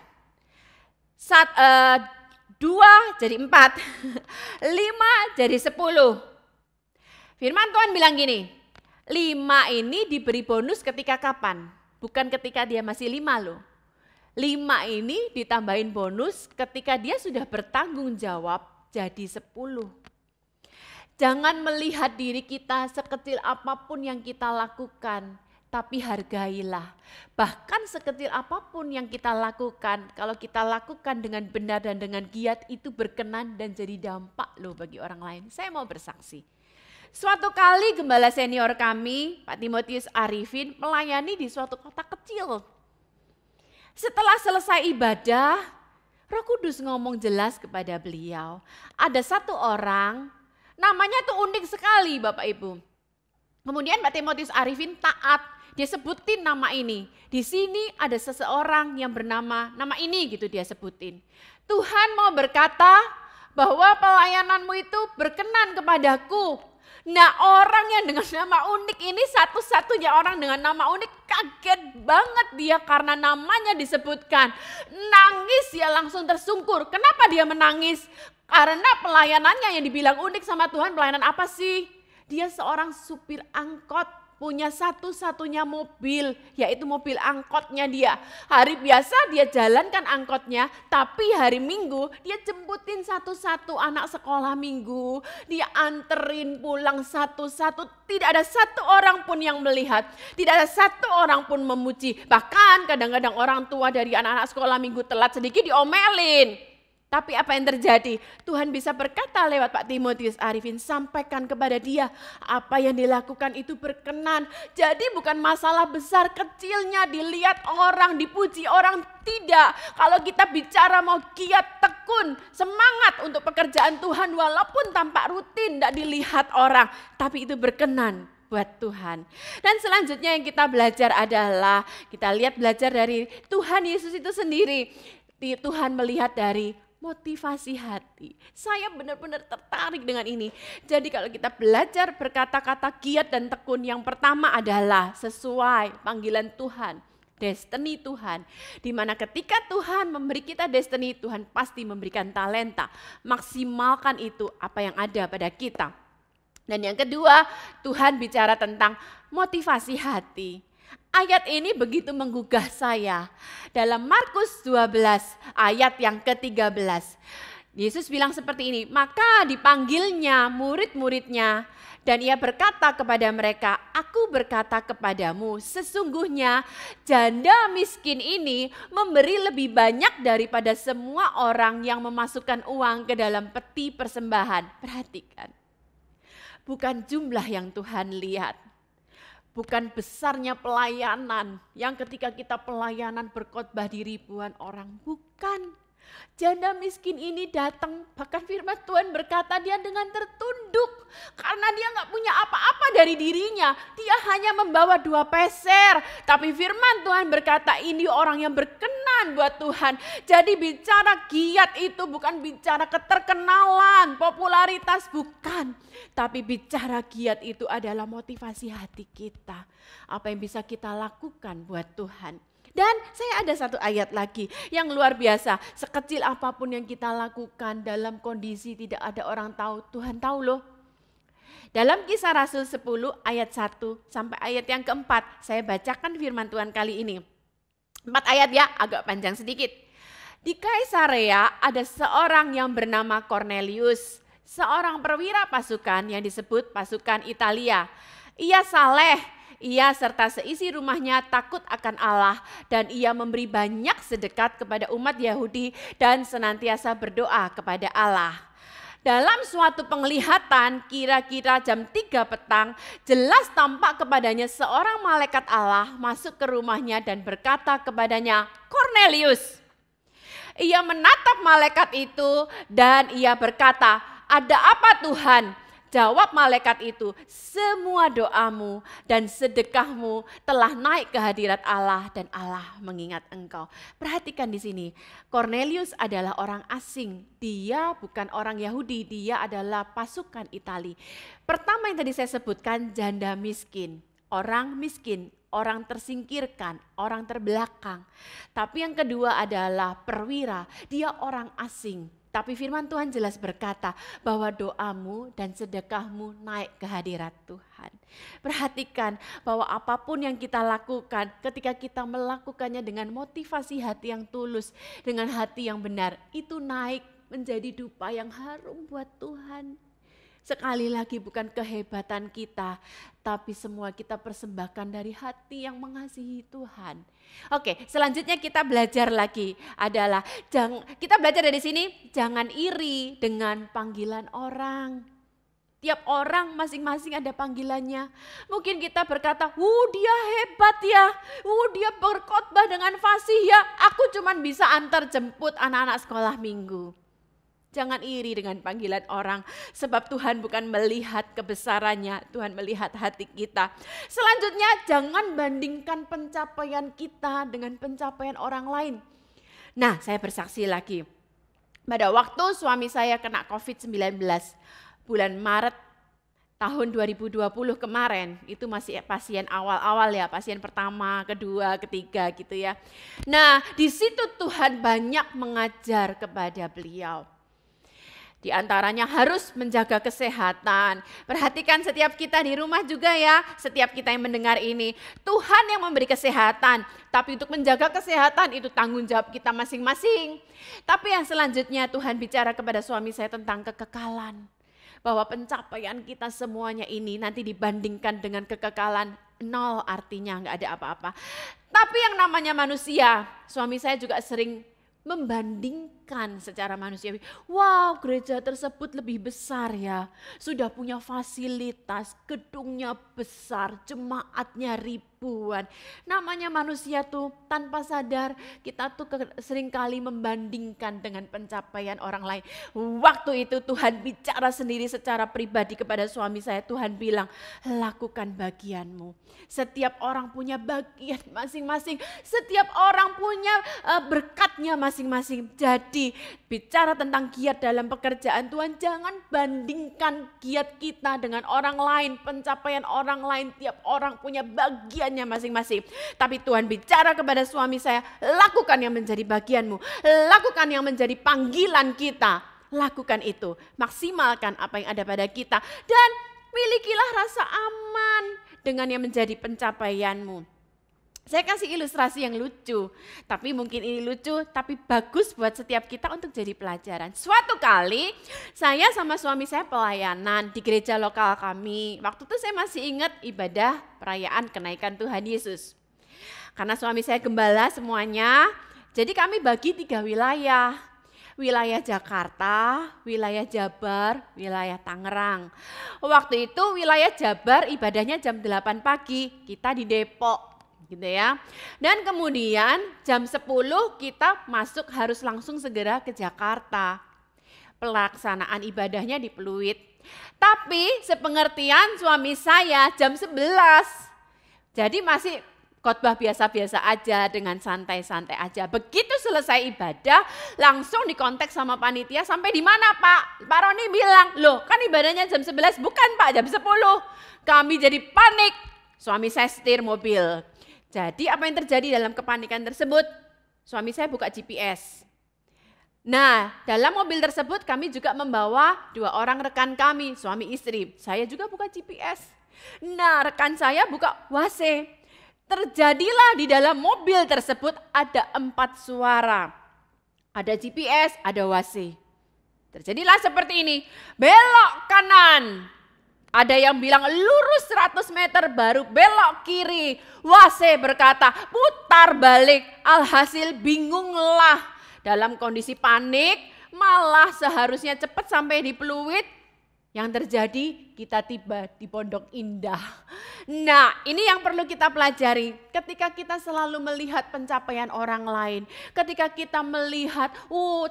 2 jadi 4, 5 jadi 10. Firman Tuhan bilang gini, 5 ini diberi bonus ketika kapan? Bukan ketika dia masih 5 loh. 5 ini ditambahin bonus ketika dia sudah bertanggung jawab jadi 10. Jangan melihat diri kita sekecil apapun yang kita lakukan, tapi hargailah. Bahkan sekecil apapun yang kita lakukan, kalau kita lakukan dengan benar dan dengan giat, itu berkenan dan jadi dampak loh bagi orang lain. Saya mau bersaksi. Suatu kali gembala senior kami, Pak Timotius Arifin, melayani di suatu kota kecil. Setelah selesai ibadah, Roh Kudus ngomong jelas kepada beliau. Ada satu orang, namanya tuh unik sekali Bapak Ibu. Kemudian Pak Timotius Arifin taat, dia sebutin nama ini. Di sini ada seseorang yang bernama nama ini gitu dia sebutin. Tuhan mau berkata bahwa pelayananmu itu berkenan kepadaku. Nah, orang yang dengan nama unik ini satu-satunya orang dengan nama unik, kaget banget dia karena namanya disebutkan. Nangis dia langsung tersungkur. Kenapa dia menangis? Karena pelayanannya yang dibilang unik sama Tuhan, pelayanan apa sih? Dia seorang supir angkot. Punya satu-satunya mobil, yaitu mobil angkotnya dia. Hari biasa dia jalankan angkotnya, tapi hari Minggu dia jemputin satu-satu anak sekolah minggu. Dia anterin pulang satu-satu, tidak ada satu orang pun yang melihat. Tidak ada satu orang pun memuji. Bahkan kadang-kadang orang tua dari anak-anak sekolah minggu telat sedikit diomelin. Tapi apa yang terjadi? Tuhan bisa berkata lewat Pak Timotius Arifin, sampaikan kepada dia apa yang dilakukan itu berkenan. Jadi bukan masalah besar kecilnya dilihat orang, dipuji orang, tidak. Kalau kita bicara mau giat, tekun, semangat untuk pekerjaan Tuhan walaupun tampak rutin, tidak dilihat orang. Tapi itu berkenan buat Tuhan. Dan selanjutnya yang kita belajar adalah, kita lihat belajar dari Tuhan Yesus itu sendiri. Tuhan melihat dari motivasi hati. Saya benar-benar tertarik dengan ini. Jadi kalau kita belajar berkata-kata giat dan tekun, yang pertama adalah sesuai panggilan Tuhan, destiny Tuhan. Dimana ketika Tuhan memberi kita destiny, Tuhan pasti memberikan talenta. Maksimalkan itu apa yang ada pada kita. Dan yang kedua, Tuhan bicara tentang motivasi hati. Ayat ini begitu menggugah saya. Dalam Markus 12 ayat yang ke-13. Yesus bilang seperti ini, maka dipanggilnya murid-muridnya dan ia berkata kepada mereka, aku berkata kepadamu, sesungguhnya janda miskin ini memberi lebih banyak daripada semua orang yang memasukkan uang ke dalam peti persembahan. Perhatikan, bukan jumlah yang Tuhan lihat. Bukan besarnya pelayanan yang ketika kita pelayanan berkhotbah di ribuan orang. Bukan. Janda miskin ini datang, bahkan firman Tuhan berkata dia dengan tertunduk. Karena dia gak punya apa-apa dari dirinya. Dia hanya membawa 2 peser. Tapi firman Tuhan berkata ini orang yang berkenan buat Tuhan. Jadi bicara giat itu bukan bicara keterkenalan, popularitas, bukan. Tapi bicara giat itu adalah motivasi hati kita. Apa yang bisa kita lakukan buat Tuhan. Dan saya ada satu ayat lagi yang luar biasa. Sekecil apapun yang kita lakukan dalam kondisi tidak ada orang tahu, Tuhan tahu loh. Dalam Kisah Rasul 10 ayat 1 sampai ayat yang keempat, saya bacakan firman Tuhan kali ini. 4 ayat ya, agak panjang sedikit. Di Kaisarea ada seorang yang bernama Cornelius, seorang perwira pasukan yang disebut pasukan Italia. Ia saleh. Ia serta seisi rumahnya takut akan Allah dan ia memberi banyak sedekah kepada umat Yahudi dan senantiasa berdoa kepada Allah. Dalam suatu penglihatan kira-kira jam 3 petang jelas tampak kepadanya seorang malaikat Allah masuk ke rumahnya dan berkata kepadanya, Cornelius. Ia menatap malaikat itu dan ia berkata, ada apa Tuhan? Jawab malaikat itu, semua doamu dan sedekahmu telah naik ke hadirat Allah dan Allah mengingat engkau. Perhatikan di sini, Cornelius adalah orang asing. Dia bukan orang Yahudi, dia adalah pasukan Itali. Pertama yang tadi saya sebutkan janda miskin, orang tersingkirkan, orang terbelakang. Tapi yang kedua adalah perwira, dia orang asing. Tapi firman Tuhan jelas berkata bahwa doamu dan sedekahmu naik ke hadirat Tuhan. Perhatikan bahwa apapun yang kita lakukan, ketika kita melakukannya dengan motivasi hati yang tulus, dengan hati yang benar, itu naik menjadi dupa yang harum buat Tuhan. Sekali lagi bukan kehebatan kita, tapi semua kita persembahkan dari hati yang mengasihi Tuhan. Oke, selanjutnya kita belajar lagi adalah kita belajar dari sini, jangan iri dengan panggilan orang. Tiap orang masing-masing ada panggilannya. Mungkin kita berkata, dia hebat ya, dia berkhotbah dengan fasih ya, aku cuman bisa antar jemput anak-anak sekolah minggu. Jangan iri dengan panggilan orang, sebab Tuhan bukan melihat kebesarannya, Tuhan melihat hati kita. Selanjutnya, jangan bandingkan pencapaian kita dengan pencapaian orang lain. Nah, saya bersaksi lagi. Pada waktu suami saya kena COVID-19, bulan Maret tahun 2020 kemarin, itu masih pasien awal-awal ya, pasien pertama, kedua, ketiga gitu ya. Nah, di situ Tuhan banyak mengajar kepada beliau. Di antaranya harus menjaga kesehatan. Perhatikan setiap kita di rumah juga ya, setiap kita yang mendengar ini. Tuhan yang memberi kesehatan, tapi untuk menjaga kesehatan itu tanggung jawab kita masing-masing. Tapi yang selanjutnya Tuhan bicara kepada suami saya tentang kekekalan. Bahwa pencapaian kita semuanya ini nanti dibandingkan dengan kekekalan, nol artinya nggak ada apa-apa. Tapi yang namanya manusia, suami saya juga sering membandingkan secara manusiawi. Wow, gereja tersebut lebih besar ya. Sudah punya fasilitas, gedungnya besar, jemaatnya ribuan. Namanya manusia tuh tanpa sadar kita tuh seringkali membandingkan dengan pencapaian orang lain. Waktu itu Tuhan bicara sendiri secara pribadi kepada suami saya. Tuhan bilang, lakukan bagianmu. Setiap orang punya bagian masing-masing. Setiap orang punya berkatnya masing-masing. Jadi bicara tentang giat dalam pekerjaan Tuhan, jangan bandingkan giat kita dengan orang lain, pencapaian orang lain. Tiap orang punya bagiannya masing-masing. Tapi Tuhan bicara kepada suami saya, lakukan yang menjadi bagianmu, lakukan yang menjadi panggilan kita. Lakukan itu, maksimalkan apa yang ada pada kita, dan milikilah rasa aman dengan yang menjadi pencapaianmu. Saya kasih ilustrasi yang lucu, tapi mungkin ini lucu, tapi bagus buat setiap kita untuk jadi pelajaran. Suatu kali saya sama suami saya pelayanan di gereja lokal kami. Waktu itu saya masih ingat ibadah perayaan kenaikan Tuhan Yesus. Karena suami saya gembala semuanya, jadi kami bagi 3 wilayah. Wilayah Jakarta, wilayah Jabar, wilayah Tangerang. Waktu itu wilayah Jabar ibadahnya jam 8 pagi, kita di Depok. Gitu ya. Dan kemudian jam 10 kita masuk harus langsung segera ke Jakarta. Pelaksanaan ibadahnya di Pluit. Tapi sepengertian suami saya jam 11. Jadi masih khotbah biasa-biasa aja, dengan santai-santai aja. Begitu selesai ibadah langsung dikontak sama panitia, sampai di mana Pak? Pak Roni bilang, loh kan ibadahnya jam 11, bukan Pak, jam 10. Kami jadi panik. Suami saya setir mobil. Jadi apa yang terjadi dalam kepanikan tersebut? Suami saya buka GPS. Nah, dalam mobil tersebut kami juga membawa 2 orang rekan kami, suami istri. Saya juga buka GPS. Nah, rekan saya buka WASE. Terjadilah di dalam mobil tersebut ada 4 suara. Ada GPS, ada WASE. Terjadilah seperti ini, belok kanan. Ada yang bilang lurus 100 meter baru belok kiri. WASE berkata putar balik. Alhasil bingunglah. Dalam kondisi panik, malah seharusnya cepat sampai di Pluit. Yang terjadi kita tiba di Pondok Indah. Nah, ini yang perlu kita pelajari. Ketika kita selalu melihat pencapaian orang lain, ketika kita melihat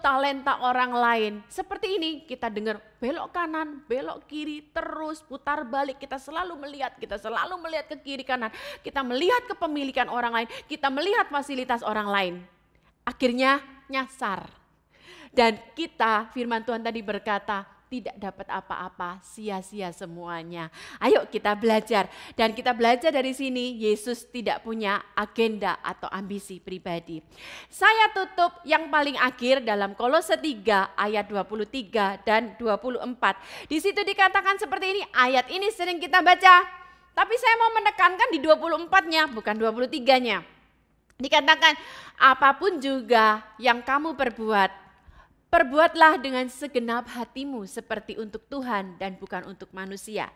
talenta orang lain, seperti ini kita dengar belok kanan, belok kiri, terus putar balik. Kita selalu melihat ke kiri kanan. Kita melihat kepemilikan orang lain, kita melihat fasilitas orang lain. Akhirnya nyasar. Dan kita, firman Tuhan tadi berkata, tidak dapat apa-apa, sia-sia semuanya. Ayo kita belajar, dan kita belajar dari sini Yesus tidak punya agenda atau ambisi pribadi. Saya tutup yang paling akhir dalam Kolose 3 ayat 23 dan 24. Di situ dikatakan seperti ini, ayat ini sering kita baca, tapi saya mau menekankan di 24-nya, bukan 23-nya. Dikatakan, apapun juga yang kamu perbuatlah dengan segenap hatimu seperti untuk Tuhan dan bukan untuk manusia.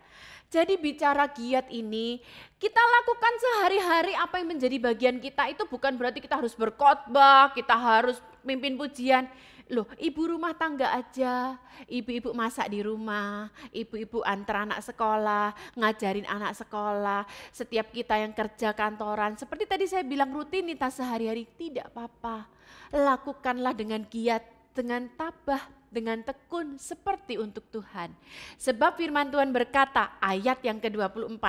Jadi bicara giat ini, kita lakukan sehari-hari apa yang menjadi bagian kita, itu bukan berarti kita harus berkhotbah, kita harus pimpin pujian. Loh, ibu rumah tangga aja, ibu-ibu masak di rumah, ibu-ibu antar anak sekolah, ngajarin anak sekolah, setiap kita yang kerja kantoran, seperti tadi saya bilang rutinitas sehari-hari, tidak apa-apa. Lakukanlah dengan giat, dengan tabah, dengan tekun seperti untuk Tuhan. Sebab firman Tuhan berkata, ayat yang ke-24,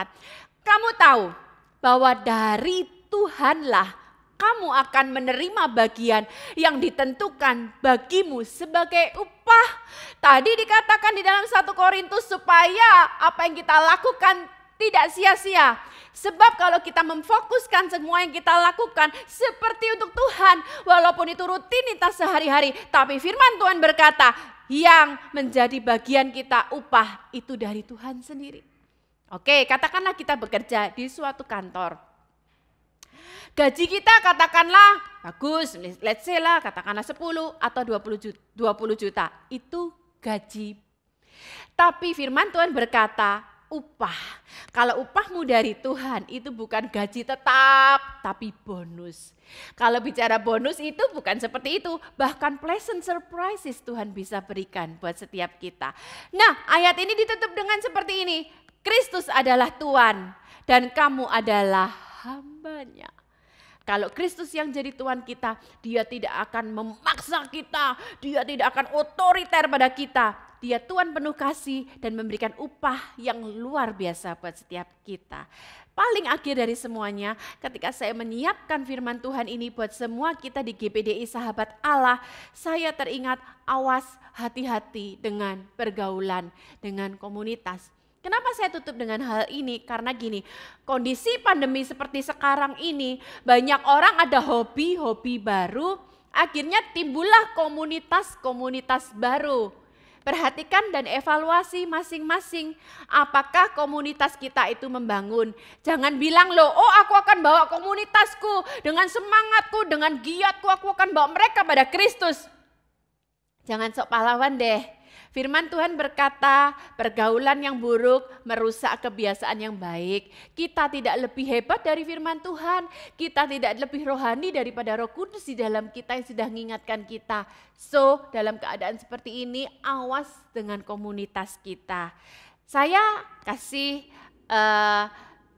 kamu tahu bahwa dari Tuhanlah kamu akan menerima bagian yang ditentukan bagimu sebagai upah. Tadi dikatakan di dalam 1 Korintus supaya apa yang kita lakukan tidak sia-sia. Sebab kalau kita memfokuskan semua yang kita lakukan seperti untuk Tuhan, walaupun itu rutinitas sehari-hari, tapi firman Tuhan berkata, yang menjadi bagian kita upah itu dari Tuhan sendiri. Oke, katakanlah kita bekerja di suatu kantor. Gaji kita katakanlah bagus, let's say lah katakanlah 10 atau 20 juta, itu gaji. Tapi firman Tuhan berkata upah. Kalau upahmu dari Tuhan itu bukan gaji tetap tapi bonus. Kalau bicara bonus itu bukan seperti itu, bahkan pleasant surprises Tuhan bisa berikan buat setiap kita. Nah, ayat ini ditutup dengan seperti ini, Kristus adalah Tuhan dan kamu adalah hambanya. Kalau Kristus yang jadi Tuhan kita, dia tidak akan memaksa kita, dia tidak akan otoriter pada kita. Dia Tuhan penuh kasih dan memberikan upah yang luar biasa buat setiap kita. Paling akhir dari semuanya, ketika saya menyiapkan firman Tuhan ini buat semua kita di GPDI Sahabat Allah, saya teringat awas hati-hati dengan pergaulan, dengan komunitas. Kenapa saya tutup dengan hal ini? Karena gini, kondisi pandemi seperti sekarang ini, banyak orang ada hobi-hobi baru, akhirnya timbullah komunitas-komunitas baru. Perhatikan dan evaluasi masing-masing, apakah komunitas kita itu membangun. Jangan bilang loh, oh aku akan bawa komunitasku, dengan semangatku, dengan giatku aku akan bawa mereka pada Kristus. Jangan sok pahlawan deh. Firman Tuhan berkata, pergaulan yang buruk merusak kebiasaan yang baik. Kita tidak lebih hebat dari firman Tuhan, kita tidak lebih rohani daripada Roh Kudus di dalam kita yang sudah mengingatkan kita. So, dalam keadaan seperti ini, awas dengan komunitas kita. Saya kasih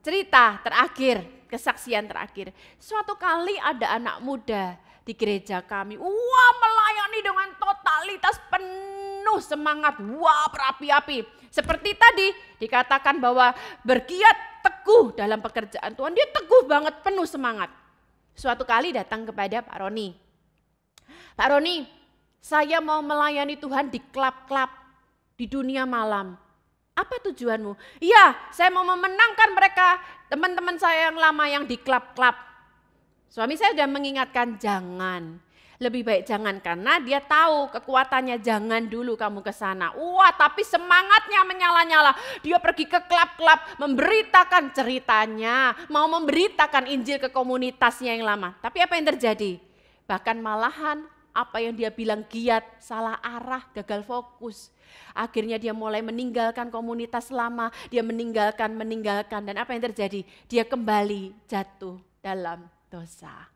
cerita terakhir, kesaksian terakhir. Suatu kali ada anak muda di gereja kami, melayani dengan totalitas penuh semangat, berapi-api. Seperti tadi dikatakan bahwa bergiat teguh dalam pekerjaan Tuhan, dia teguh banget, penuh semangat. Suatu kali datang kepada Pak Roni. Pak Roni, saya mau melayani Tuhan di klub-klub di dunia malam. Apa tujuanmu? Iya, saya mau memenangkan mereka, teman-teman saya yang lama yang di klub-klub. Suami saya sudah mengingatkan, jangan. Lebih baik jangan, karena dia tahu kekuatannya, jangan dulu kamu ke sana. Tapi semangatnya menyala-nyala. Dia pergi ke klub-klub, memberitakan ceritanya, mau memberitakan Injil ke komunitasnya yang lama. Tapi apa yang terjadi? Bahkan malahan apa yang dia bilang giat, salah arah, gagal fokus. Akhirnya dia mulai meninggalkan komunitas lama, dia meninggalkan, dan apa yang terjadi? Dia kembali jatuh dalam dosa.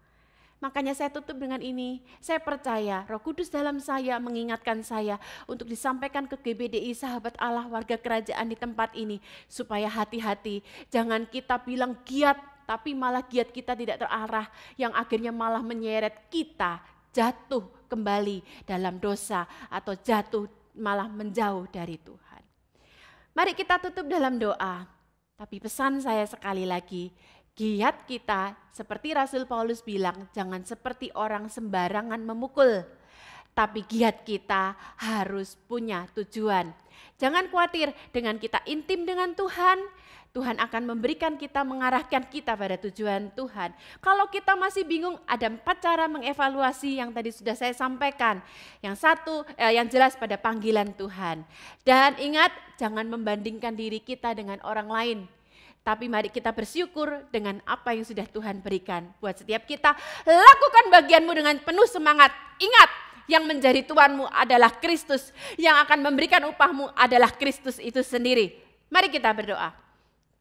Makanya saya tutup dengan ini, saya percaya Roh Kudus dalam saya mengingatkan saya untuk disampaikan ke GBDI Sahabat Allah warga kerajaan di tempat ini, supaya hati-hati, jangan kita bilang giat tapi malah giat kita tidak terarah, yang akhirnya malah menyeret kita jatuh kembali dalam dosa atau jatuh malah menjauh dari Tuhan. Mari kita tutup dalam doa, tapi pesan saya sekali lagi, giat kita seperti Rasul Paulus bilang, jangan seperti orang sembarangan memukul. tapi giat kita harus punya tujuan. Jangan khawatir, dengan kita intim dengan Tuhan, Tuhan akan memberikan kita, mengarahkan kita pada tujuan Tuhan. Kalau kita masih bingung, ada 4 cara mengevaluasi yang tadi sudah saya sampaikan. Yang satu, yang jelas pada panggilan Tuhan. Dan ingat, jangan membandingkan diri kita dengan orang lain. Tapi mari kita bersyukur dengan apa yang sudah Tuhan berikan buat setiap kita. Lakukan bagianmu dengan penuh semangat. Ingat, yang menjadi tuanmu adalah Kristus. Yang akan memberikan upahmu adalah Kristus itu sendiri. Mari kita berdoa.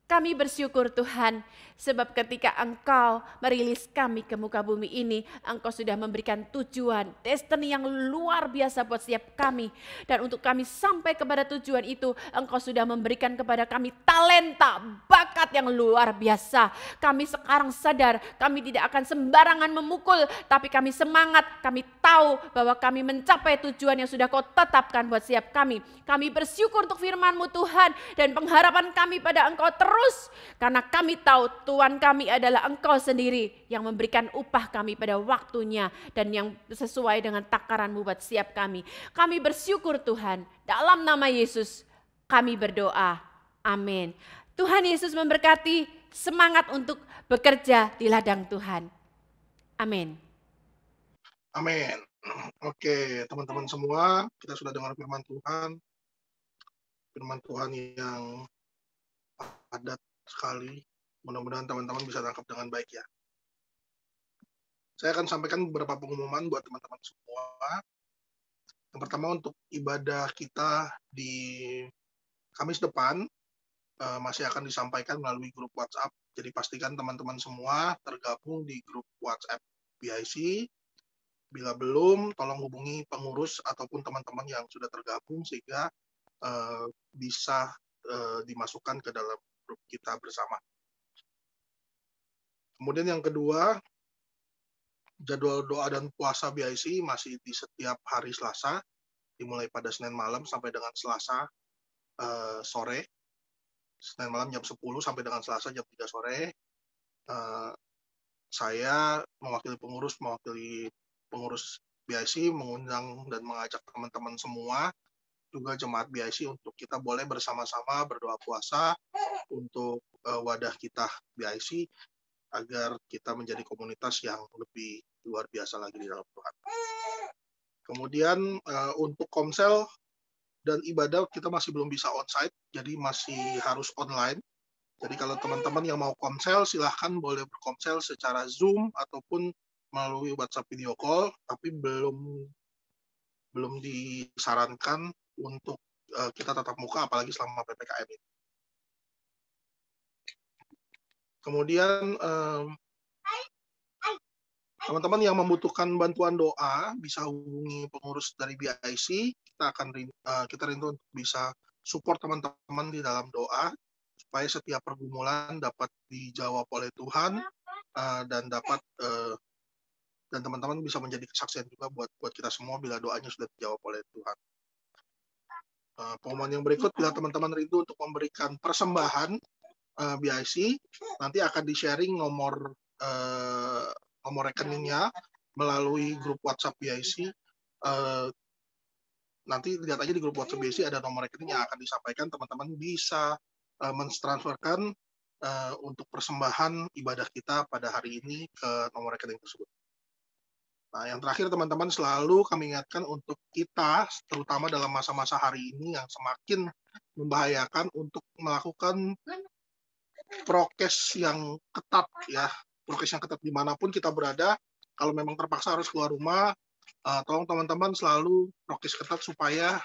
Kami bersyukur Tuhan, sebab ketika Engkau merilis kami ke muka bumi ini, Engkau sudah memberikan tujuan, destiny yang luar biasa buat setiap kami. Dan untuk kami sampai kepada tujuan itu, Engkau sudah memberikan kepada kami talenta, bakat yang luar biasa. Kami sekarang sadar, kami tidak akan sembarangan memukul, tapi kami semangat, kami tahu bahwa kami mencapai tujuan yang sudah Kau tetapkan buat setiap kami. Kami bersyukur untuk firman-Mu Tuhan, dan pengharapan kami pada Engkau terus, karena kami tahu Tuhan kami adalah Engkau sendiri yang memberikan upah kami pada waktunya dan yang sesuai dengan takaran-Mu buat setiap kami. Kami bersyukur Tuhan, dalam nama Yesus kami berdoa. Amin. Tuhan Yesus memberkati, semangat untuk bekerja di ladang Tuhan. Amin. Amin. Oke, teman-teman semua, kita sudah dengar firman Tuhan yang padat sekali. Mudah-mudahan teman-teman bisa tangkap dengan baik ya. Saya akan sampaikan beberapa pengumuman buat teman-teman semua. Yang pertama, untuk ibadah kita di Kamis depan masih akan disampaikan melalui grup WhatsApp. Jadi pastikan teman-teman semua tergabung di grup WhatsApp BIC. Bila belum, tolong hubungi pengurus ataupun teman-teman yang sudah tergabung sehingga bisa dimasukkan ke dalam grup kita bersama. Kemudian yang kedua, jadwal doa dan puasa BIC masih di setiap hari Selasa, dimulai pada Senin malam sampai dengan Selasa sore. Senin malam jam 10 sampai dengan Selasa jam 3 sore. Saya mewakili pengurus BIC mengundang dan mengajak teman-teman semua, juga jemaat BIC, untuk kita boleh bersama-sama berdoa puasa untuk wadah kita BIC agar kita menjadi komunitas yang lebih luar biasa lagi di dalam Tuhan. Kemudian untuk komsel dan ibadah kita masih belum bisa onsite, jadi masih harus online. Jadi kalau teman-teman yang mau komsel, silahkan boleh berkomsel secara Zoom ataupun melalui WhatsApp video call, tapi belum disarankan untuk kita tatap muka, apalagi selama PPKM ini. Kemudian teman-teman yang membutuhkan bantuan doa bisa hubungi pengurus dari BIC. Kita rindu untuk bisa support teman-teman di dalam doa supaya setiap pergumulan dapat dijawab oleh Tuhan dan teman-teman bisa menjadi kesaksian juga buat kita semua bila doanya sudah dijawab oleh Tuhan. Pengumuman yang berikut, bila teman-teman rindu untuk memberikan persembahan BIC, nanti akan di-sharing nomor rekeningnya melalui grup WhatsApp BIC. Nanti lihat aja di grup WhatsApp BIC ada nomor rekening yang akan disampaikan, teman-teman bisa mentransferkan untuk persembahan ibadah kita pada hari ini ke nomor rekening tersebut. Nah, yang terakhir teman-teman, selalu kami ingatkan untuk kita, terutama dalam masa-masa hari ini yang semakin membahayakan, untuk melakukan prokes yang ketat ya. Prokes yang ketat dimanapun kita berada. Kalau memang terpaksa harus keluar rumah, tolong teman-teman selalu prokes ketat supaya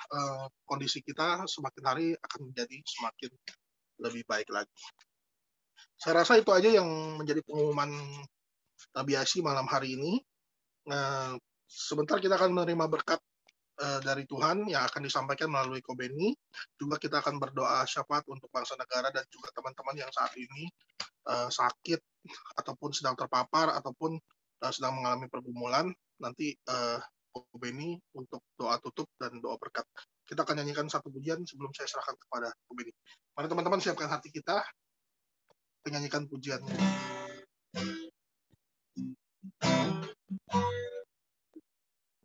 kondisi kita semakin hari akan menjadi semakin lebih baik lagi. Saya rasa itu aja yang menjadi pengumuman BIC malam hari ini. Sebentar kita akan menerima berkat dari Tuhan yang akan disampaikan melalui Ko Beni. Juga kita akan berdoa syafaat untuk bangsa negara dan juga teman-teman yang saat ini sakit ataupun sedang terpapar ataupun sedang mengalami pergumulan. Nanti Ko Beni untuk doa tutup dan doa berkat. Kita akan nyanyikan satu pujian sebelum saya serahkan kepada Ko Beni. Mari teman-teman siapkan hati kita, menyanyikan pujian.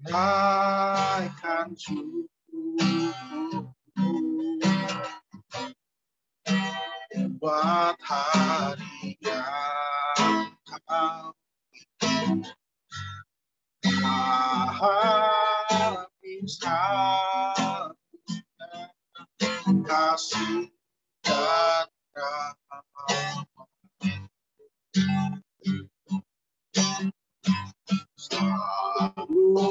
bagaikan cukup buat hari yang kau habiskan kasih dan rahmat. Selalu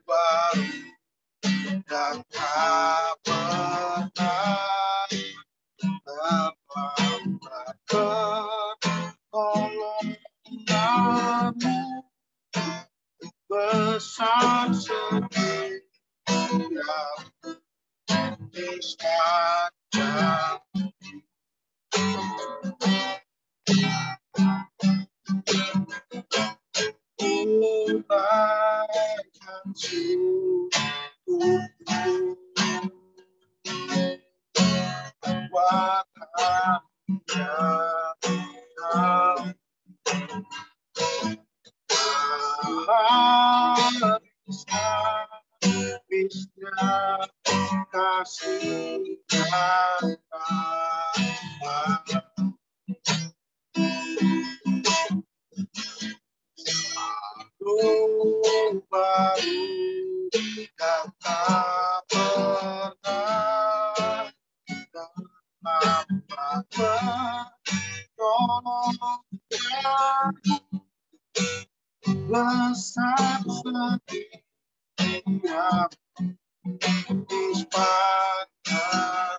baru dan tak pernah terlambat pertolonganmu besar setia di sepanjang bagaikan cukup buat habisnya kasih dan rahmat. Selalu baru dan tak pernah terlambat pertolongan besar setia di sepanjang.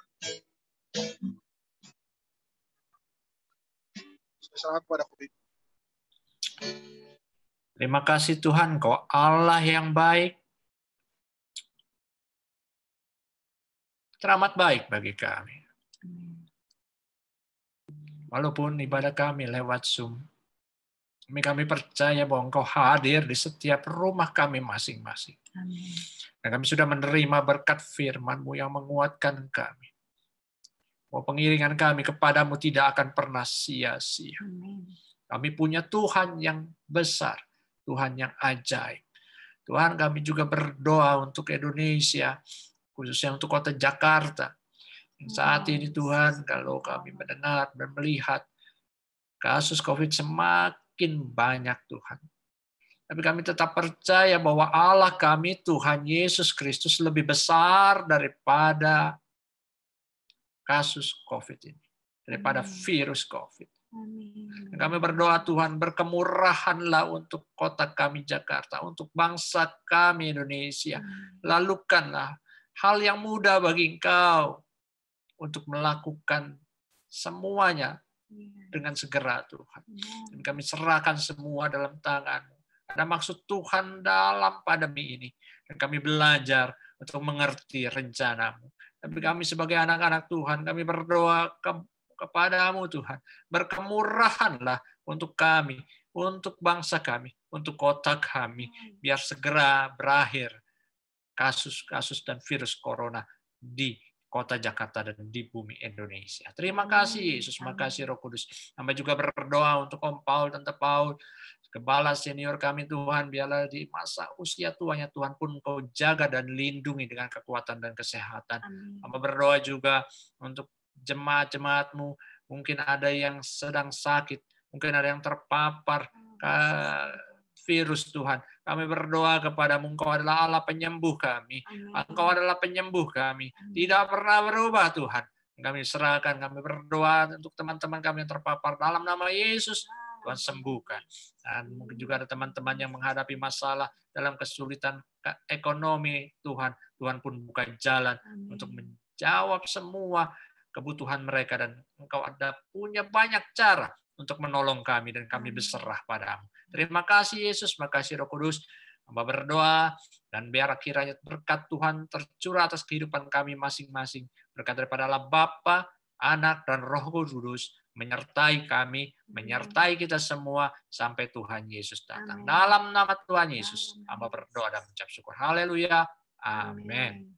Saya serahkan kepada Kobi. Terima kasih Tuhan, Kau Allah yang baik, teramat baik bagi kami. Walaupun ibadah kami lewat Zoom, kami percaya bahwa Engkau hadir di setiap rumah kami masing-masing. Dan kami sudah menerima berkat firman-Mu yang menguatkan kami. Bahwa pengiringan kami kepadamu tidak akan pernah sia-sia. Kami punya Tuhan yang besar, Tuhan yang ajaib. Tuhan, kami juga berdoa untuk Indonesia, khususnya untuk kota Jakarta. Saat ini Tuhan, kalau kami mendengar dan melihat kasus COVID semakin banyak Tuhan. Tapi kami tetap percaya bahwa Allah kami, Tuhan Yesus Kristus, lebih besar daripada kasus COVID ini. Daripada virus COVID. Dan kami berdoa Tuhan, berkemurahanlah untuk kota kami Jakarta, untuk bangsa kami Indonesia. Lakukanlah hal yang mudah bagi Engkau untuk melakukan semuanya dengan segera Tuhan. Dan kami serahkan semua dalam tangan-Mu. Ada maksud Tuhan dalam pandemi ini. Dan kami belajar untuk mengerti rencana-Mu. Tapi kami sebagai anak-anak Tuhan, kami berdoa kepadamu Tuhan. Berkemurahanlah untuk kami, untuk bangsa kami, untuk kota kami. Biar segera berakhir kasus-kasus dan virus corona di kota Jakarta dan di bumi Indonesia. Terima kasih Yesus, makasih Roh Kudus. Kami juga berdoa untuk Om Paul, Tante Paul, Gembala senior kami Tuhan, biarlah di masa usia tuanya Tuhan pun Engkau jaga dan lindungi dengan kekuatan dan kesehatan. Kami berdoa juga untuk jemaat-jemaat-Mu, mungkin ada yang sedang sakit, mungkin ada yang terpapar virus Tuhan. Kami berdoa kepada-Mu, Engkau adalah Allah penyembuh kami. Engkau adalah penyembuh kami. Tidak pernah berubah Tuhan. Kami serahkan, kami berdoa untuk teman-teman kami yang terpapar dalam nama Yesus. Tuhan sembuhkan. Dan mungkin juga ada teman-teman yang menghadapi masalah dalam kesulitan ekonomi Tuhan. Tuhan pun buka jalan untuk menjawab semua kebutuhan mereka. Dan Engkau ada punya banyak cara untuk menolong kami dan kami berserah padamu. Terima kasih Yesus, makasih Roh Kudus. Hamba berdoa dan biar kiranya berkat Tuhan tercurah atas kehidupan kami masing-masing. Berkat daripada Allah Bapa, Anak, dan Roh Kudus menyertai kami, menyertai kita semua sampai Tuhan Yesus datang. Dalam nama Tuhan Yesus, hamba berdoa dan mengucap syukur. Haleluya. Amin.